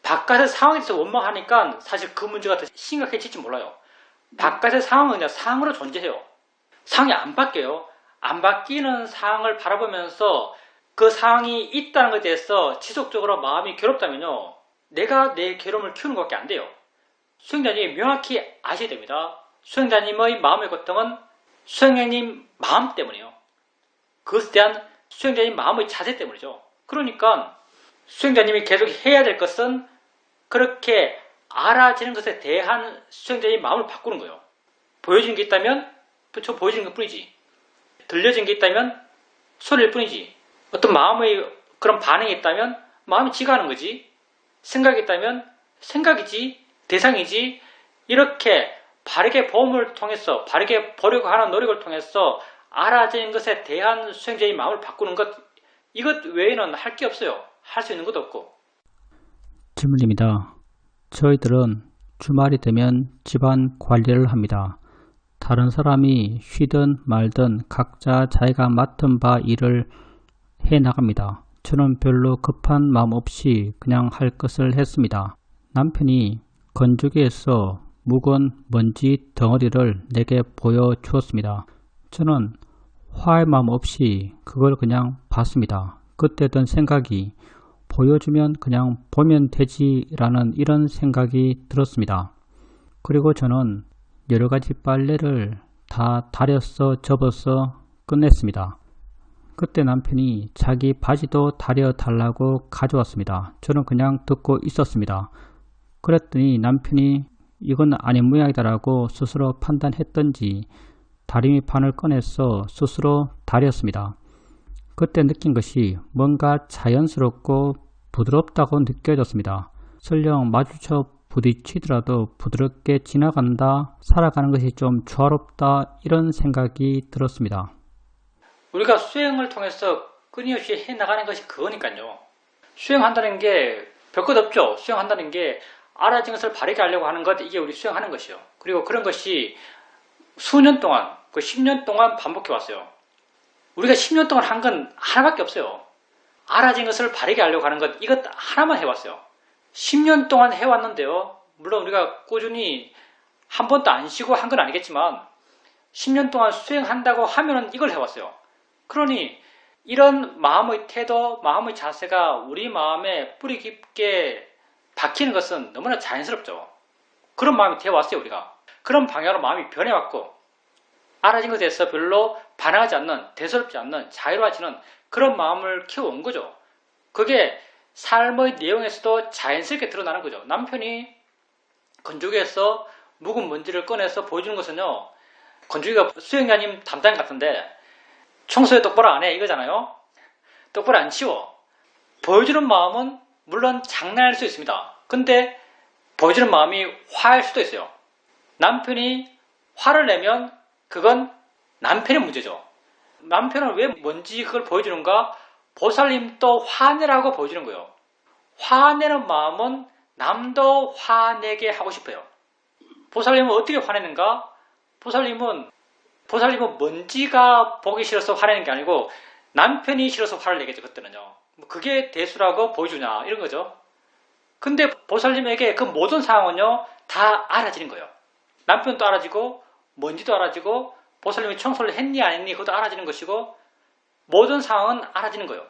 Speaker 1: 바깥의 상황에 대해서 원망하니까 사실 그 문제가 더 심각해질지 몰라요. 바깥의 상황은 그냥 상황으로 존재해요. 상황이 안 바뀌어요. 안 바뀌는 상황을 바라보면서 그 상황이 있다는 것에 대해서 지속적으로 마음이 괴롭다면요. 내가 내 괴로움을 키우는 것밖에 안 돼요. 수행자님이 명확히 아셔야 됩니다. 수행자님의 마음의 고통은 수행자님 마음 때문이에요. 그것에 대한 수행자님 마음의 자세 때문이죠. 그러니까 수행자님이 계속 해야 될 것은 그렇게 알아지는 것에 대한 수행자님 마음을 바꾸는 거예요. 보여지는 게 있다면 그쵸, 보여지는 것 뿐이지. 들려진 게 있다면 소리일 뿐이지. 어떤 마음의 그런 반응이 있다면 마음이 지가 하는 거지. 생각이 있다면 생각이지, 대상이지. 이렇게 바르게 보험을 통해서 바르게 보려고 하는 노력을 통해서 알아지는 것에 대한 수행자의 마음을 바꾸는 것, 이것 외에는 할 게 없어요. 할 수 있는 것도 없고.
Speaker 2: 질문입니다. 저희들은 주말이 되면 집안 관리를 합니다. 다른 사람이 쉬든 말든 각자 자기가 맡은 바 일을 해 나갑니다. 저는 별로 급한 마음 없이 그냥 할 것을 했습니다. 남편이 건조기에서 묵은 먼지 덩어리를 내게 보여주었습니다. 저는 화의 마음 없이 그걸 그냥 봤습니다. 그때 든 생각이 보여주면 그냥 보면 되지라는 이런 생각이 들었습니다. 그리고 저는 여러가지 빨래를 다 다려서 접어서 끝냈습니다. 그때 남편이 자기 바지도 다려 달라고 가져왔습니다. 저는 그냥 듣고 있었습니다. 그랬더니 남편이 이건 아닌 모양이다라고 스스로 판단했던지 다리미판을 꺼내서 스스로 다렸습니다. 그때 느낀 것이 뭔가 자연스럽고 부드럽다고 느껴졌습니다. 설령 마주쳐 부딪히더라도 부드럽게 지나간다, 살아가는 것이 좀 조화롭다, 이런 생각이 들었습니다.
Speaker 1: 우리가 수행을 통해서 끊임없이 해나가는 것이 그거니까요. 수행한다는 게 별것 없죠. 수행한다는 게 알아진 것을 바르게 하려고 하는 것, 이게 우리 수행하는 것이요. 그리고 그런 것이 수년 동안, 10년 동안 반복해 왔어요. 우리가 10년 동안 한 건 하나밖에 없어요. 알아진 것을 바르게 하려고 하는 것, 이것 하나만 해왔어요. 10년 동안 해왔는데요. 물론 우리가 꾸준히 한 번도 안 쉬고 한 건 아니겠지만 10년 동안 수행한다고 하면은 이걸 해왔어요. 그러니 이런 마음의 태도, 마음의 자세가 우리 마음에 뿌리 깊게 박히는 것은 너무나 자연스럽죠. 그런 마음이 되어왔어요. 우리가. 그런 방향으로 마음이 변해왔고 알아진 것에 대해서 별로 반항하지 않는, 대수롭지 않는, 자유로워지는 그런 마음을 키워온 거죠. 그게 삶의 내용에서도 자연스럽게 드러나는 거죠. 남편이 건조기에서 묵은 먼지를 꺼내서 보여주는 것은요, 건조기가 수행자님 담당 같은데 청소에 똑바로 안 해 이거잖아요. 똑바로 안 치워. 보여주는 마음은 물론 장난할 수 있습니다. 근데 보여주는 마음이 화일 수도 있어요. 남편이 화를 내면 그건 남편의 문제죠. 남편은 왜 뭔지 그걸 보여주는가? 보살님도 화내라고 보여주는 거예요. 화내는 마음은 남도 화내게 하고 싶어요. 보살님은 어떻게 화내는가? 보살님은 먼지가 보기 싫어서 화내는 게 아니고 남편이 싫어서 화를 내겠죠. 그때는요. 그게 대수라고 보여주냐 이런 거죠. 근데 보살님에게 그 모든 상황은요 다 알아지는 거예요. 남편도 알아지고 뭔지도 알아지고 보살님이 청소를 했니 안 했니 그것도 알아지는 것이고 모든 상황은 알아지는 거예요.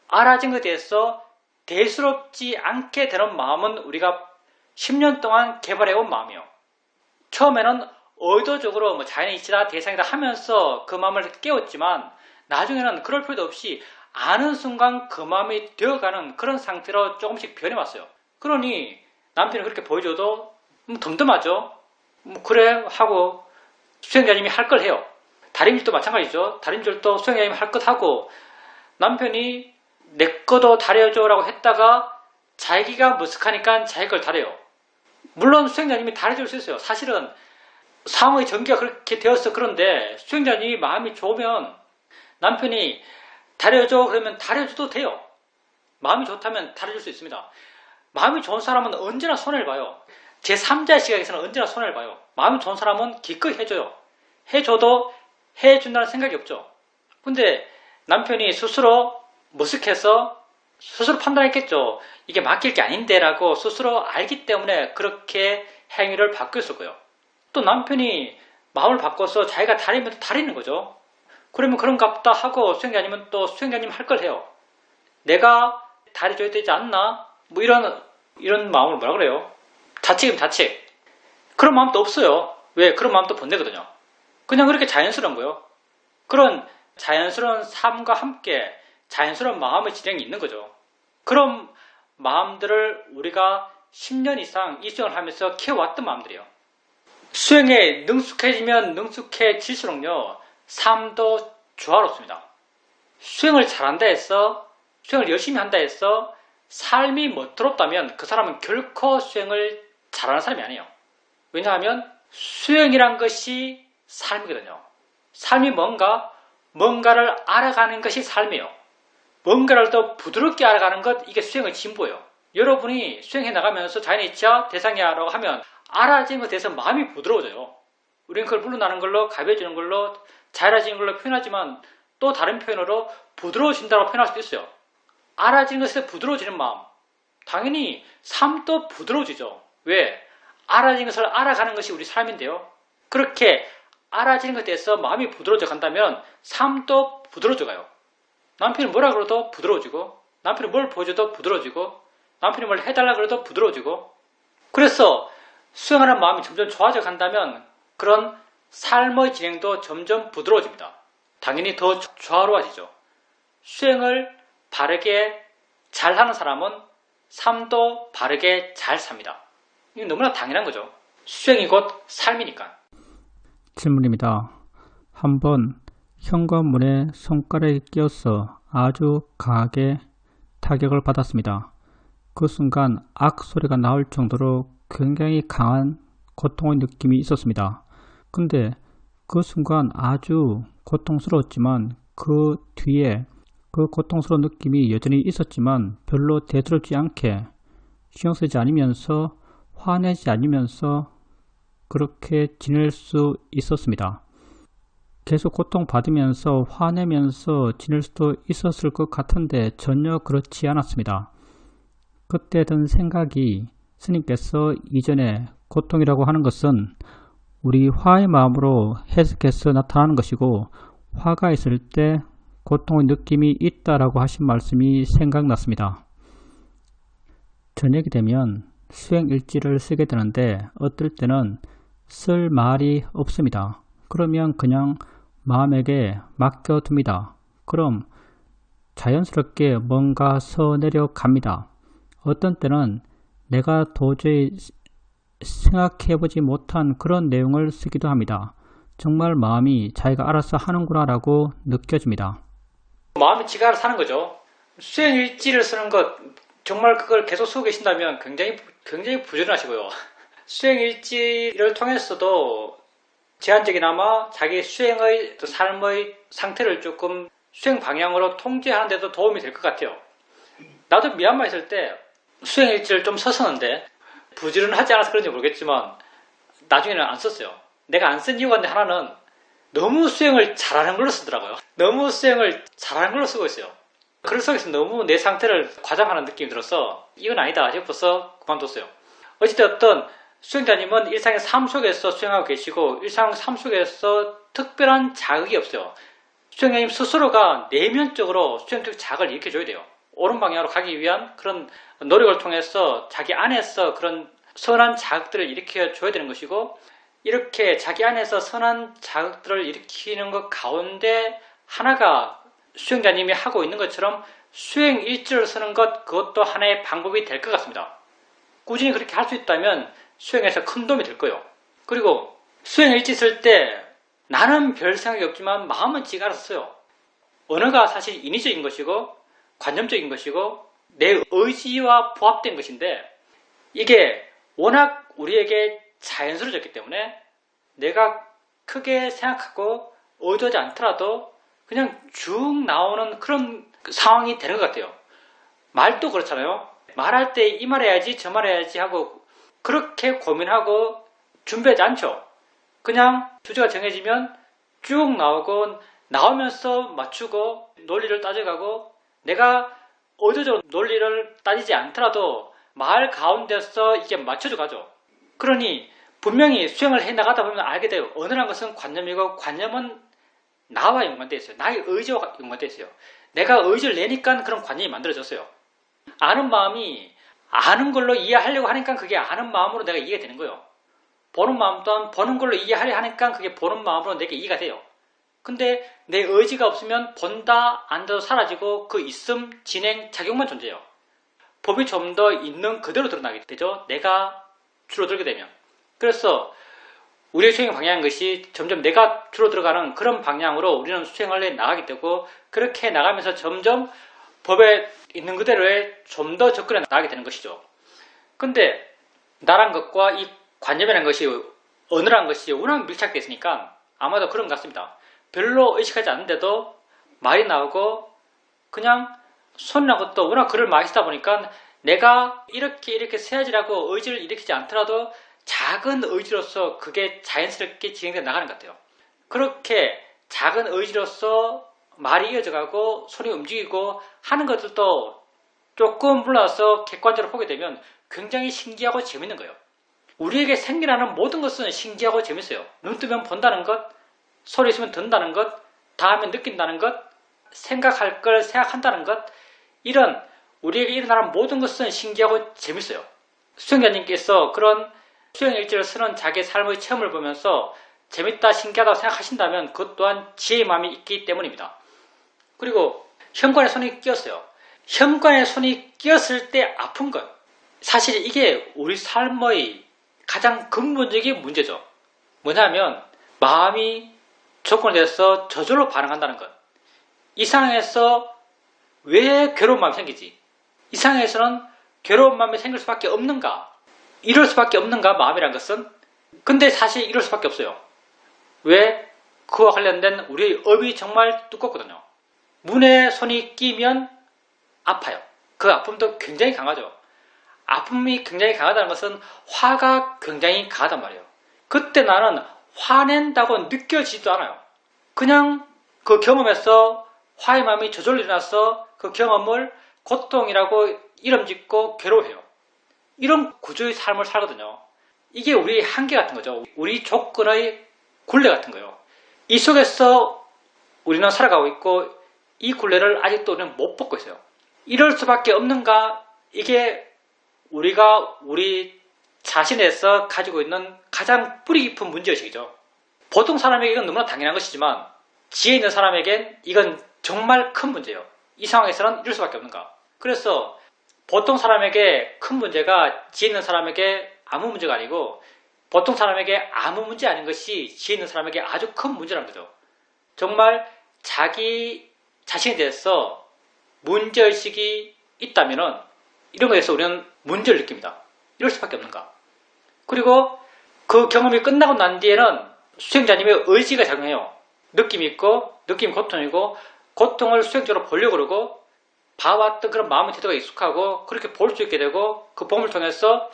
Speaker 1: 알아진 것에 대해서 대수롭지 않게 되는 마음은 우리가 10년 동안 개발해온 마음이에요. 처음에는 의도적으로 자연의 이치다 대상이다 하면서 그 마음을 깨웠지만 나중에는 그럴 필요도 없이 아는 순간 그 마음이 되어가는 그런 상태로 조금씩 변해왔어요. 그러니 남편이 그렇게 보여줘도 덤덤하죠. 그래 하고 수행자님이 할 걸 해요. 다림질도 마찬가지죠. 다림질도 수행자님이 할 것 하고 남편이 내 거도 다려줘라고 했다가 자기가 머쓱하니까 자기 걸 다려요. 물론 수행자님이 다려줄 수 있어요. 사실은 상황의 전개가 그렇게 되어서 그런데 수행자님이 마음이 좋으면 남편이 다려줘 그러면 다려줘도 돼요. 마음이 좋다면 다려줄 수 있습니다. 마음이 좋은 사람은 언제나 손해를 봐요. 제3자의 시각에서는 언제나 손해를 봐요. 마음이 좋은 사람은 기꺼이 해줘요. 해줘도 해준다는 생각이 없죠. 근데 남편이 스스로 머쓱해서 스스로 판단했겠죠. 이게 맡길 게 아닌데 라고 스스로 알기 때문에 그렇게 행위를 바뀌었을 거예요. 또 남편이 마음을 바꿔서 자기가 다리면 또 다리는 거죠. 그러면 그런갑다 하고 수행자님은 또 수행자님 할 걸 해요. 내가 다리줘야 되지 않나? 이런 마음을 뭐라 그래요? 자책이면 자책. 그런 마음도 없어요. 왜? 그런 마음도 번뇌거든요. 그냥 그렇게 자연스러운 거예요. 그런 자연스러운 삶과 함께 자연스러운 마음의 진행이 있는 거죠. 그런 마음들을 우리가 10년 이상 이 수행을 하면서 키워왔던 마음들이에요. 수행에 능숙해지면 능숙해질수록요, 삶도 조화롭습니다. 수행을 잘한다 해서, 수행을 열심히 한다 해서 삶이 멋들었다면 그 사람은 결코 수행을 잘하는 사람이 아니에요. 왜냐하면 수행이란 것이 삶이거든요. 삶이 뭔가를 알아가는 것이 삶이에요. 뭔가를 더 부드럽게 알아가는 것, 이게 수행의 진보예요. 여러분이 수행해 나가면서 자연의 이치야, 대상이야 라고 하면 알아지는 것에 대해서 마음이 부드러워져요. 우리는 그걸 물러나는 걸로, 가벼워지는 걸로, 자유해지는 걸로 표현하지만 또 다른 표현으로 부드러워진다고 표현할 수도 있어요. 알아지는 것에 부드러워지는 마음. 당연히 삶도 부드러워지죠. 왜? 알아지는 것을 알아가는 것이 우리 삶인데요. 그렇게 알아지는 것에 대해서 마음이 부드러워져 간다면 삶도 부드러워져 가요. 남편이 뭐라 그래도 부드러워지고, 남편이 뭘 보여줘도 부드러워지고, 남편이 뭘 해달라 그래도 부드러워지고. 그래서 수행하는 마음이 점점 좋아져 간다면 그런 삶의 진행도 점점 부드러워집니다. 당연히 더 조화로워지죠. 수행을 바르게 잘하는 사람은 삶도 바르게 잘 삽니다. 이건 너무나 당연한 거죠. 수행이 곧 삶이니까.
Speaker 2: 질문입니다. 한번 현관문에 손가락이 끼어서 아주 강하게 타격을 받았습니다. 그 순간 악 소리가 나올 정도로 굉장히 강한 고통의 느낌이 있었습니다. 근데 그 순간 아주 고통스러웠지만 그 뒤에 그 고통스러운 느낌이 여전히 있었지만 별로 대수롭지 않게 신경 쓰지 않으면서 화내지 않으면서 그렇게 지낼 수 있었습니다. 계속 고통받으면서 화내면서 지낼 수도 있었을 것 같은데 전혀 그렇지 않았습니다. 그때 든 생각이 스님께서 이전에 고통이라고 하는 것은 우리 화의 마음으로 해석해서 나타나는 것이고 화가 있을 때 고통의 느낌이 있다라고 하신 말씀이 생각났습니다. 저녁이 되면 수행일지를 쓰게 되는데 어떨 때는 쓸 말이 없습니다. 그러면 그냥 마음에게 맡겨둡니다. 그럼 자연스럽게 뭔가 써내려갑니다. 어떤 때는 내가 도저히 생각해보지 못한 그런 내용을 쓰기도 합니다. 정말 마음이 자기가 알아서 하는구나 라고 느껴집니다.
Speaker 1: 마음이 지가 알아서 하는 거죠. 수행일지를 쓰는 것, 정말 그걸 계속 쓰고 계신다면 굉장히 부지런하시고요. 수행일지를 통해서도 제한적이나마 자기 수행의 삶의 상태를 조금 수행 방향으로 통제하는 데도 도움이 될 것 같아요. 나도 미얀마에 있을 때 수행일지를 좀 썼었는데 부지런하지 않아서 그런지 모르겠지만 나중에는 안 썼어요. 내가 안 쓴 이유가 하나는 너무 수행을 잘하는 걸로 쓰더라고요. 너무 수행을 잘하는 걸로 쓰고 있어요. 글 속에서 너무 내 상태를 과장하는 느낌이 들어서 이건 아니다 싶어서 그만뒀어요. 어찌되었든 수행자님은 일상의 삶 속에서 수행하고 계시고 일상 삶 속에서 특별한 자극이 없어요. 수행자님 스스로가 내면적으로 수행적 자극을 일으켜줘야 돼요. 옳은 방향으로 가기 위한 그런 노력을 통해서 자기 안에서 그런 선한 자극들을 일으켜줘야 되는 것이고, 이렇게 자기 안에서 선한 자극들을 일으키는 것 가운데 하나가 수행자님이 하고 있는 것처럼 수행 일지를 쓰는 것, 그것도 하나의 방법이 될 것 같습니다. 꾸준히 그렇게 할 수 있다면 수행에서 큰 도움이 될 거예요. 그리고 수행 일지 쓸 때 나는 별 생각이 없지만 마음은 지가 알아서 써요. 언어가 사실 인위적인 것이고 관념적인 것이고 내 의지와 부합된 것인데, 이게 워낙 우리에게 자연스러워졌기 때문에 내가 크게 생각하고 의도하지 않더라도 그냥 쭉 나오는 그런 상황이 되는 것 같아요. 말도 그렇잖아요. 말할 때 이 말 해야지 저 말 해야지 하고 그렇게 고민하고 준비하지 않죠. 그냥 주제가 정해지면 쭉 나오고 나오면서 맞추고 논리를 따져가고, 내가 의도적으로 논리를 따지지 않더라도 말 가운데서 이게 맞춰져 가죠. 그러니 분명히 수행을 해나가다 보면 알게 돼요. 언어란 것은 관념이고 관념은 나와 연관되어 있어요. 나의 의지와 연관되어 있어요. 내가 의지를 내니까 그런 관념이 만들어졌어요. 아는 마음이 아는 걸로 이해하려고 하니까 그게 아는 마음으로 내가 이해가 되는 거예요. 보는 마음 또한 보는 걸로 이해하려 하니까 그게 보는 마음으로 내게 이해가 돼요. 근데 내 의지가 없으면 본다, 안다도 사라지고 그 있음, 진행, 작용만 존재해요. 법이 좀 더 있는 그대로 드러나게 되죠. 내가 줄어들게 되면. 그래서 우리의 수행 방향인 것이 점점 내가 줄어들어가는 그런 방향으로 우리는 수행을 해 나가게 되고, 그렇게 나가면서 점점 법에 있는 그대로에 좀 더 접근해 나가게 되는 것이죠. 근데 나란 것과 이 관념이라는 것이, 언어라는 것이 워낙 밀착되어 있으니까 아마도 그런 것 같습니다. 별로 의식하지 않는데도 말이 나오고 그냥 손이나 것도 워낙 글을 많이 쓰다 보니까 내가 이렇게 써야지라고 의지를 일으키지 않더라도 작은 의지로서 그게 자연스럽게 진행되어 나가는 것 같아요. 그렇게 작은 의지로서 말이 이어져가고 손이 움직이고 하는 것들도 조금 불러서 객관적으로 보게 되면 굉장히 신기하고 재밌는 거예요. 우리에게 생겨나는 모든 것은 신기하고 재밌어요. 눈 뜨면 본다는 것, 소리 있으면 듣는다는 것, 닿으면 느낀다는 것, 생각할 걸 생각한다는 것, 이런 우리에게 일어나는 모든 것은 신기하고 재밌어요. 수행자님께서 그런 수행 일지를 쓰는 자기의 삶의 체험을 보면서 재밌다, 신기하다고 생각하신다면 그것 또한 지혜의 마음이 있기 때문입니다. 그리고 현관에 손이 끼었어요. 현관에 손이 끼었을 때 아픈 것, 사실 이게 우리 삶의 가장 근본적인 문제죠. 뭐냐면 마음이 조건에 대해서 저절로 반응한다는 것. 이 상황에서 왜 괴로운 마음이 생기지? 이 상황에서는 괴로운 마음이 생길 수밖에 없는가? 이럴 수밖에 없는가? 마음이란 것은? 근데 사실 이럴 수밖에 없어요. 왜? 그와 관련된 우리의 업이 정말 두껍거든요. 문에 손이 끼면 아파요. 그 아픔도 굉장히 강하죠. 아픔이 굉장히 강하다는 것은 화가 굉장히 강하단 말이에요. 그때 나는 화낸다고 느껴지지도 않아요. 그냥 그 경험에서 화의 마음이 저절로 일어나서 그 경험을 고통이라고 이름 짓고 괴로워해요. 이런 구조의 삶을 살거든요. 이게 우리의 한계 같은 거죠. 우리 조건의 굴레 같은 거예요. 이 속에서 우리는 살아가고 있고 이 굴레를 아직도 우리는 못 벗고 있어요. 이럴 수밖에 없는가? 이게 우리가 우리 자신에서 가지고 있는 가장 뿌리 깊은 문제의식이죠. 보통 사람에게 이건 너무나 당연한 것이지만 지혜 있는 사람에겐 이건 정말 큰 문제예요. 이 상황에서는 이럴 수밖에 없는가? 그래서 보통 사람에게 큰 문제가 지혜 있는 사람에게 아무 문제가 아니고, 보통 사람에게 아무 문제 아닌 것이 지혜 있는 사람에게 아주 큰 문제라는 거죠. 정말 자기 자신에 대해서 문제의식이 있다면은 이런 거에서 우리는 문제를 느낍니다. 이럴 수밖에 없는가? 그리고 그 경험이 끝나고 난 뒤에는 수행자님의 의지가 작용해요. 느낌이 있고, 느낌이 고통이고, 고통을 수행적으로 보려고 그러고, 봐왔던 그런 마음의 태도가 익숙하고, 그렇게 볼 수 있게 되고, 그 봄을 통해서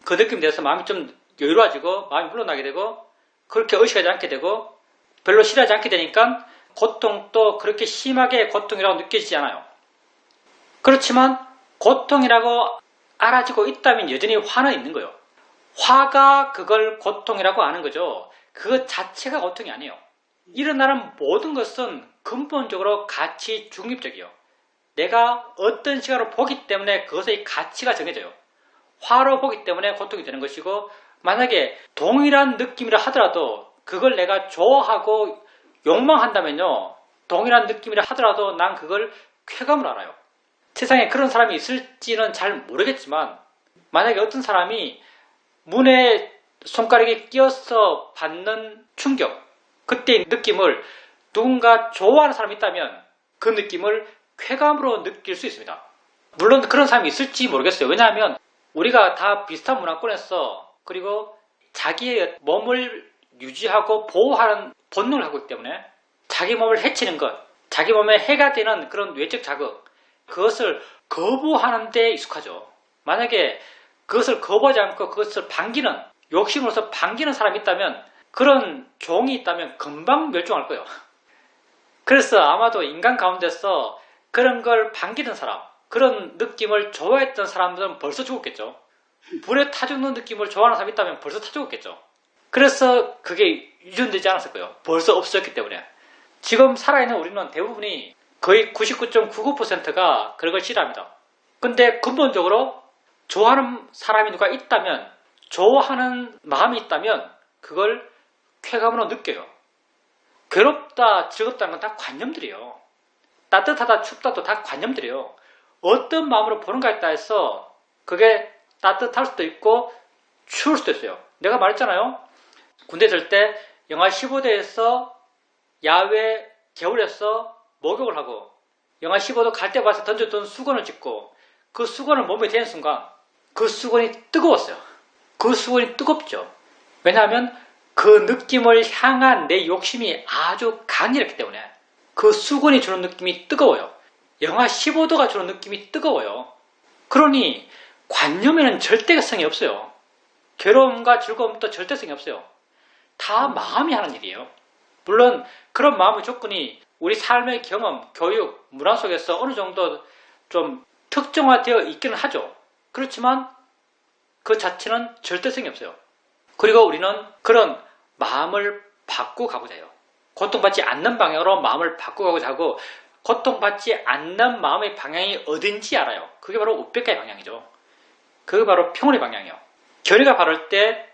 Speaker 1: 그 느낌에 대해서 마음이 좀 여유로워지고, 마음이 물러나게 되고, 그렇게 의식하지 않게 되고, 별로 싫어하지 않게 되니까, 고통도 그렇게 심하게 고통이라고 느껴지지 않아요. 그렇지만, 고통이라고 알아지고 있다면 여전히 화는 있는 거예요. 화가 그걸 고통이라고 하는 거죠. 그것 자체가 고통이 아니에요. 일어나는 모든 것은 근본적으로 가치 중립적이에요. 내가 어떤 시각으로 보기 때문에 그것의 가치가 정해져요. 화로 보기 때문에 고통이 되는 것이고, 만약에 동일한 느낌이라 하더라도 그걸 내가 좋아하고 욕망한다면요, 동일한 느낌이라 하더라도 난 그걸 쾌감으로 알아요. 세상에 그런 사람이 있을지는 잘 모르겠지만, 만약에 어떤 사람이 문에 손가락이 끼어서 받는 충격, 그때의 느낌을 누군가 좋아하는 사람이 있다면 그 느낌을 쾌감으로 느낄 수 있습니다. 물론 그런 사람이 있을지 모르겠어요. 왜냐하면 우리가 다 비슷한 문화권에서, 그리고 자기의 몸을 유지하고 보호하는 본능을 갖고 있기 때문에 자기 몸을 해치는 것, 자기 몸에 해가 되는 그런 외적 자극, 그것을 거부하는 데 익숙하죠. 만약에 그것을 거부하지 않고 그것을 반기는, 욕심으로서 반기는 사람이 있다면, 그런 종이 있다면 금방 멸종할 거예요. 그래서 아마도 인간 가운데서 그런 걸 반기는 사람, 그런 느낌을 좋아했던 사람들은 벌써 죽었겠죠. 불에 타 죽는 느낌을 좋아하는 사람이 있다면 벌써 타 죽었겠죠. 그래서 그게 유전되지 않았을 거예요. 벌써 없었기 때문에. 지금 살아있는 우리는 대부분이 거의 99.99%가 그런 걸 싫어합니다. 근데 근본적으로 좋아하는 사람이 누가 있다면, 좋아하는 마음이 있다면 그걸 쾌감으로 느껴요. 괴롭다, 즐겁다는 건 다 관념들이에요. 따뜻하다, 춥다도 다 관념들이에요. 어떤 마음으로 보는가에 따라서 그게 따뜻할 수도 있고 추울 수도 있어요. 내가 말했잖아요. 군대 있을 때 영하 15도에서 야외 겨울에서 목욕을 하고, 영하 15도 갈대밭에 던져둔 수건을 짚고, 그 수건을 몸에 대는 순간 그 수건이 뜨거웠어요. 그 수건이 뜨겁죠. 왜냐하면 그 느낌을 향한 내 욕심이 아주 강렬했기 때문에 그 수건이 주는 느낌이 뜨거워요. 영하 15도가 주는 느낌이 뜨거워요. 그러니 관념에는 절대성이 없어요. 괴로움과 즐거움도 절대성이 없어요. 다 마음이 하는 일이에요. 물론 그런 마음의 조건이 우리 삶의 경험, 교육, 문화 속에서 어느 정도 좀 특정화되어 있기는 하죠. 그렇지만 그 자체는 절대성이 없어요. 그리고 우리는 그런 마음을 바꾸고 가고자 해요. 고통받지 않는 방향으로 마음을 바꾸고 가고자 하고, 고통받지 않는 마음의 방향이 어딘지 알아요. 그게 바로 우백가의 방향이죠. 그게 바로 평온의 방향이에요. 결의가 바를 때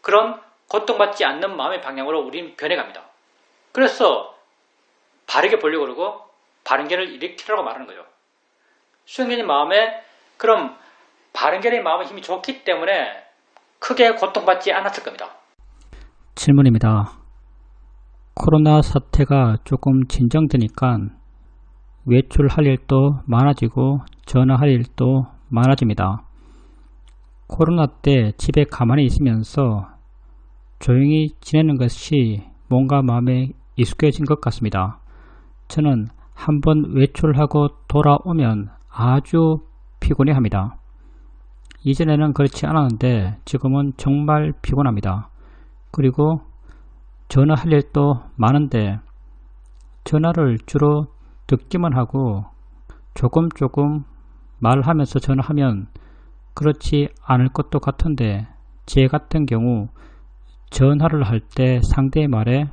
Speaker 1: 그런 고통받지 않는 마음의 방향으로 우리는 변해갑니다. 그래서 바르게 보려고 그러고 바른견을 일으키라고 말하는 거예요. 수행자님 마음에 그럼 바른견의 마음의 힘이 좋기 때문에 크게 고통받지 않았을 겁니다.
Speaker 2: 질문입니다. 코로나 사태가 조금 진정되니까 외출할 일도 많아지고 전화할 일도 많아집니다. 코로나 때 집에 가만히 있으면서 조용히 지내는 것이 뭔가 마음에 익숙해진 것 같습니다. 저는 한번 외출하고 돌아오면 아주 피곤해합니다. 이전에는 그렇지 않았는데 지금은 정말 피곤합니다. 그리고 전화할 일도 많은데 전화를 주로 듣기만 하고 조금 말하면서 전화하면 그렇지 않을 것도 같은데, 제 같은 경우 전화를 할 때 상대의 말에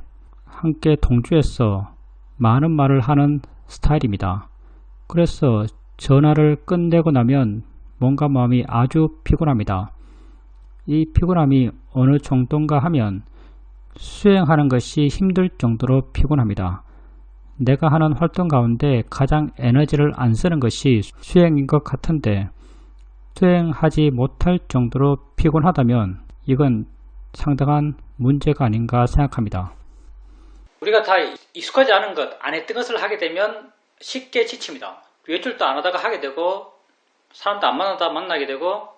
Speaker 2: 함께 동조해서 많은 말을 하는 스타일입니다. 그래서 전화를 끝내고 나면 뭔가 마음이 아주 피곤합니다. 이 피곤함이 어느 정도인가 하면 수행하는 것이 힘들 정도로 피곤합니다. 내가 하는 활동 가운데 가장 에너지를 안 쓰는 것이 수행인 것 같은데, 수행하지 못할 정도로 피곤하다면 이건 상당한 문제가 아닌가 생각합니다.
Speaker 1: 우리가 다 익숙하지 않은 것, 안 했던 것을 하게 되면 쉽게 지칩니다. 외출도 안 하다가 하게 되고, 사람도 안 만나다 만나게 되고,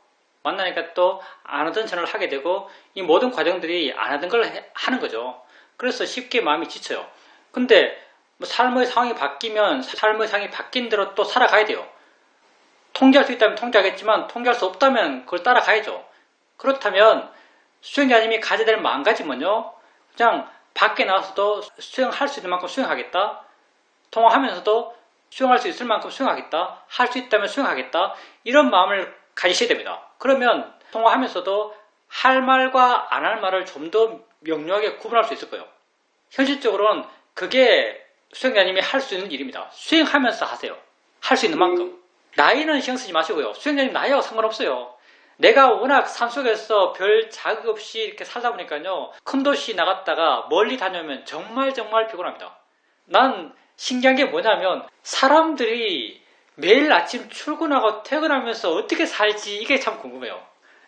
Speaker 1: 만나니까 또 안 하던 전화를 하게 되고, 이 모든 과정들이 안 하던 걸 하는 거죠. 그래서 쉽게 마음이 지쳐요. 근데 삶의 상황이 바뀌면 삶의 상황이 바뀐 대로 또 살아가야 돼요. 통제할 수 있다면 통제하겠지만 통제할 수 없다면 그걸 따라가야죠. 그렇다면 수행자님이 가져야 될 마음가짐은요, 그냥 밖에 나와서도 수행할 수 있는 만큼 수행하겠다, 통화하면서도 수행할 수 있을 만큼 수행하겠다, 할 수 있다면 수행하겠다, 이런 마음을 가지셔야 됩니다. 그러면 통화하면서도 할 말과 안 할 말을 좀 더 명료하게 구분할 수 있을 거예요. 현실적으로는 그게 수행자님이 할 수 있는 일입니다. 수행하면서 하세요. 할 수 있는 만큼. 나이는 신경 쓰지 마시고요. 수행자님 나이하고 상관없어요. 내가 워낙 산속에서 별 자극 없이 이렇게 살다 보니까요. 큰 도시 나갔다가 멀리 다녀오면 정말 피곤합니다. 난 신기한 게 뭐냐면 사람들이 매일 아침 출근하고 퇴근하면서 어떻게 살지 이게 참 궁금해요.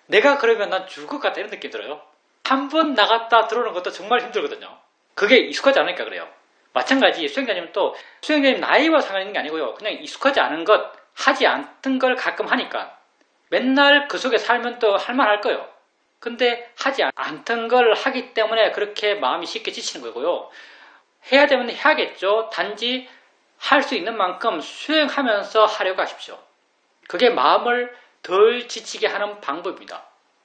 Speaker 1: 내가 그러면 난 죽을 것 같다 이런 느낌이 들어요. 한 번 나갔다 들어오는 것도 정말 힘들거든요. 그게 익숙하지 않으니까 그래요. 마찬가지 수행자님은 또 수행자님 나이와 상관있는 게 아니고요. 그냥 익숙하지 않은 것, 하지 않던 걸 가끔 하니까 맨날 그 속에 살면 또 할만할 거예요. 근데 하지 않던 걸 하기 때문에 그렇게 마음이 쉽게 지치는 거고요. 해야 되면 해야겠죠. 단지 할 수 있는 만큼 수행하면서 하려고 하십시오. 그게 마음을 덜 지치게 하는 방법입니다.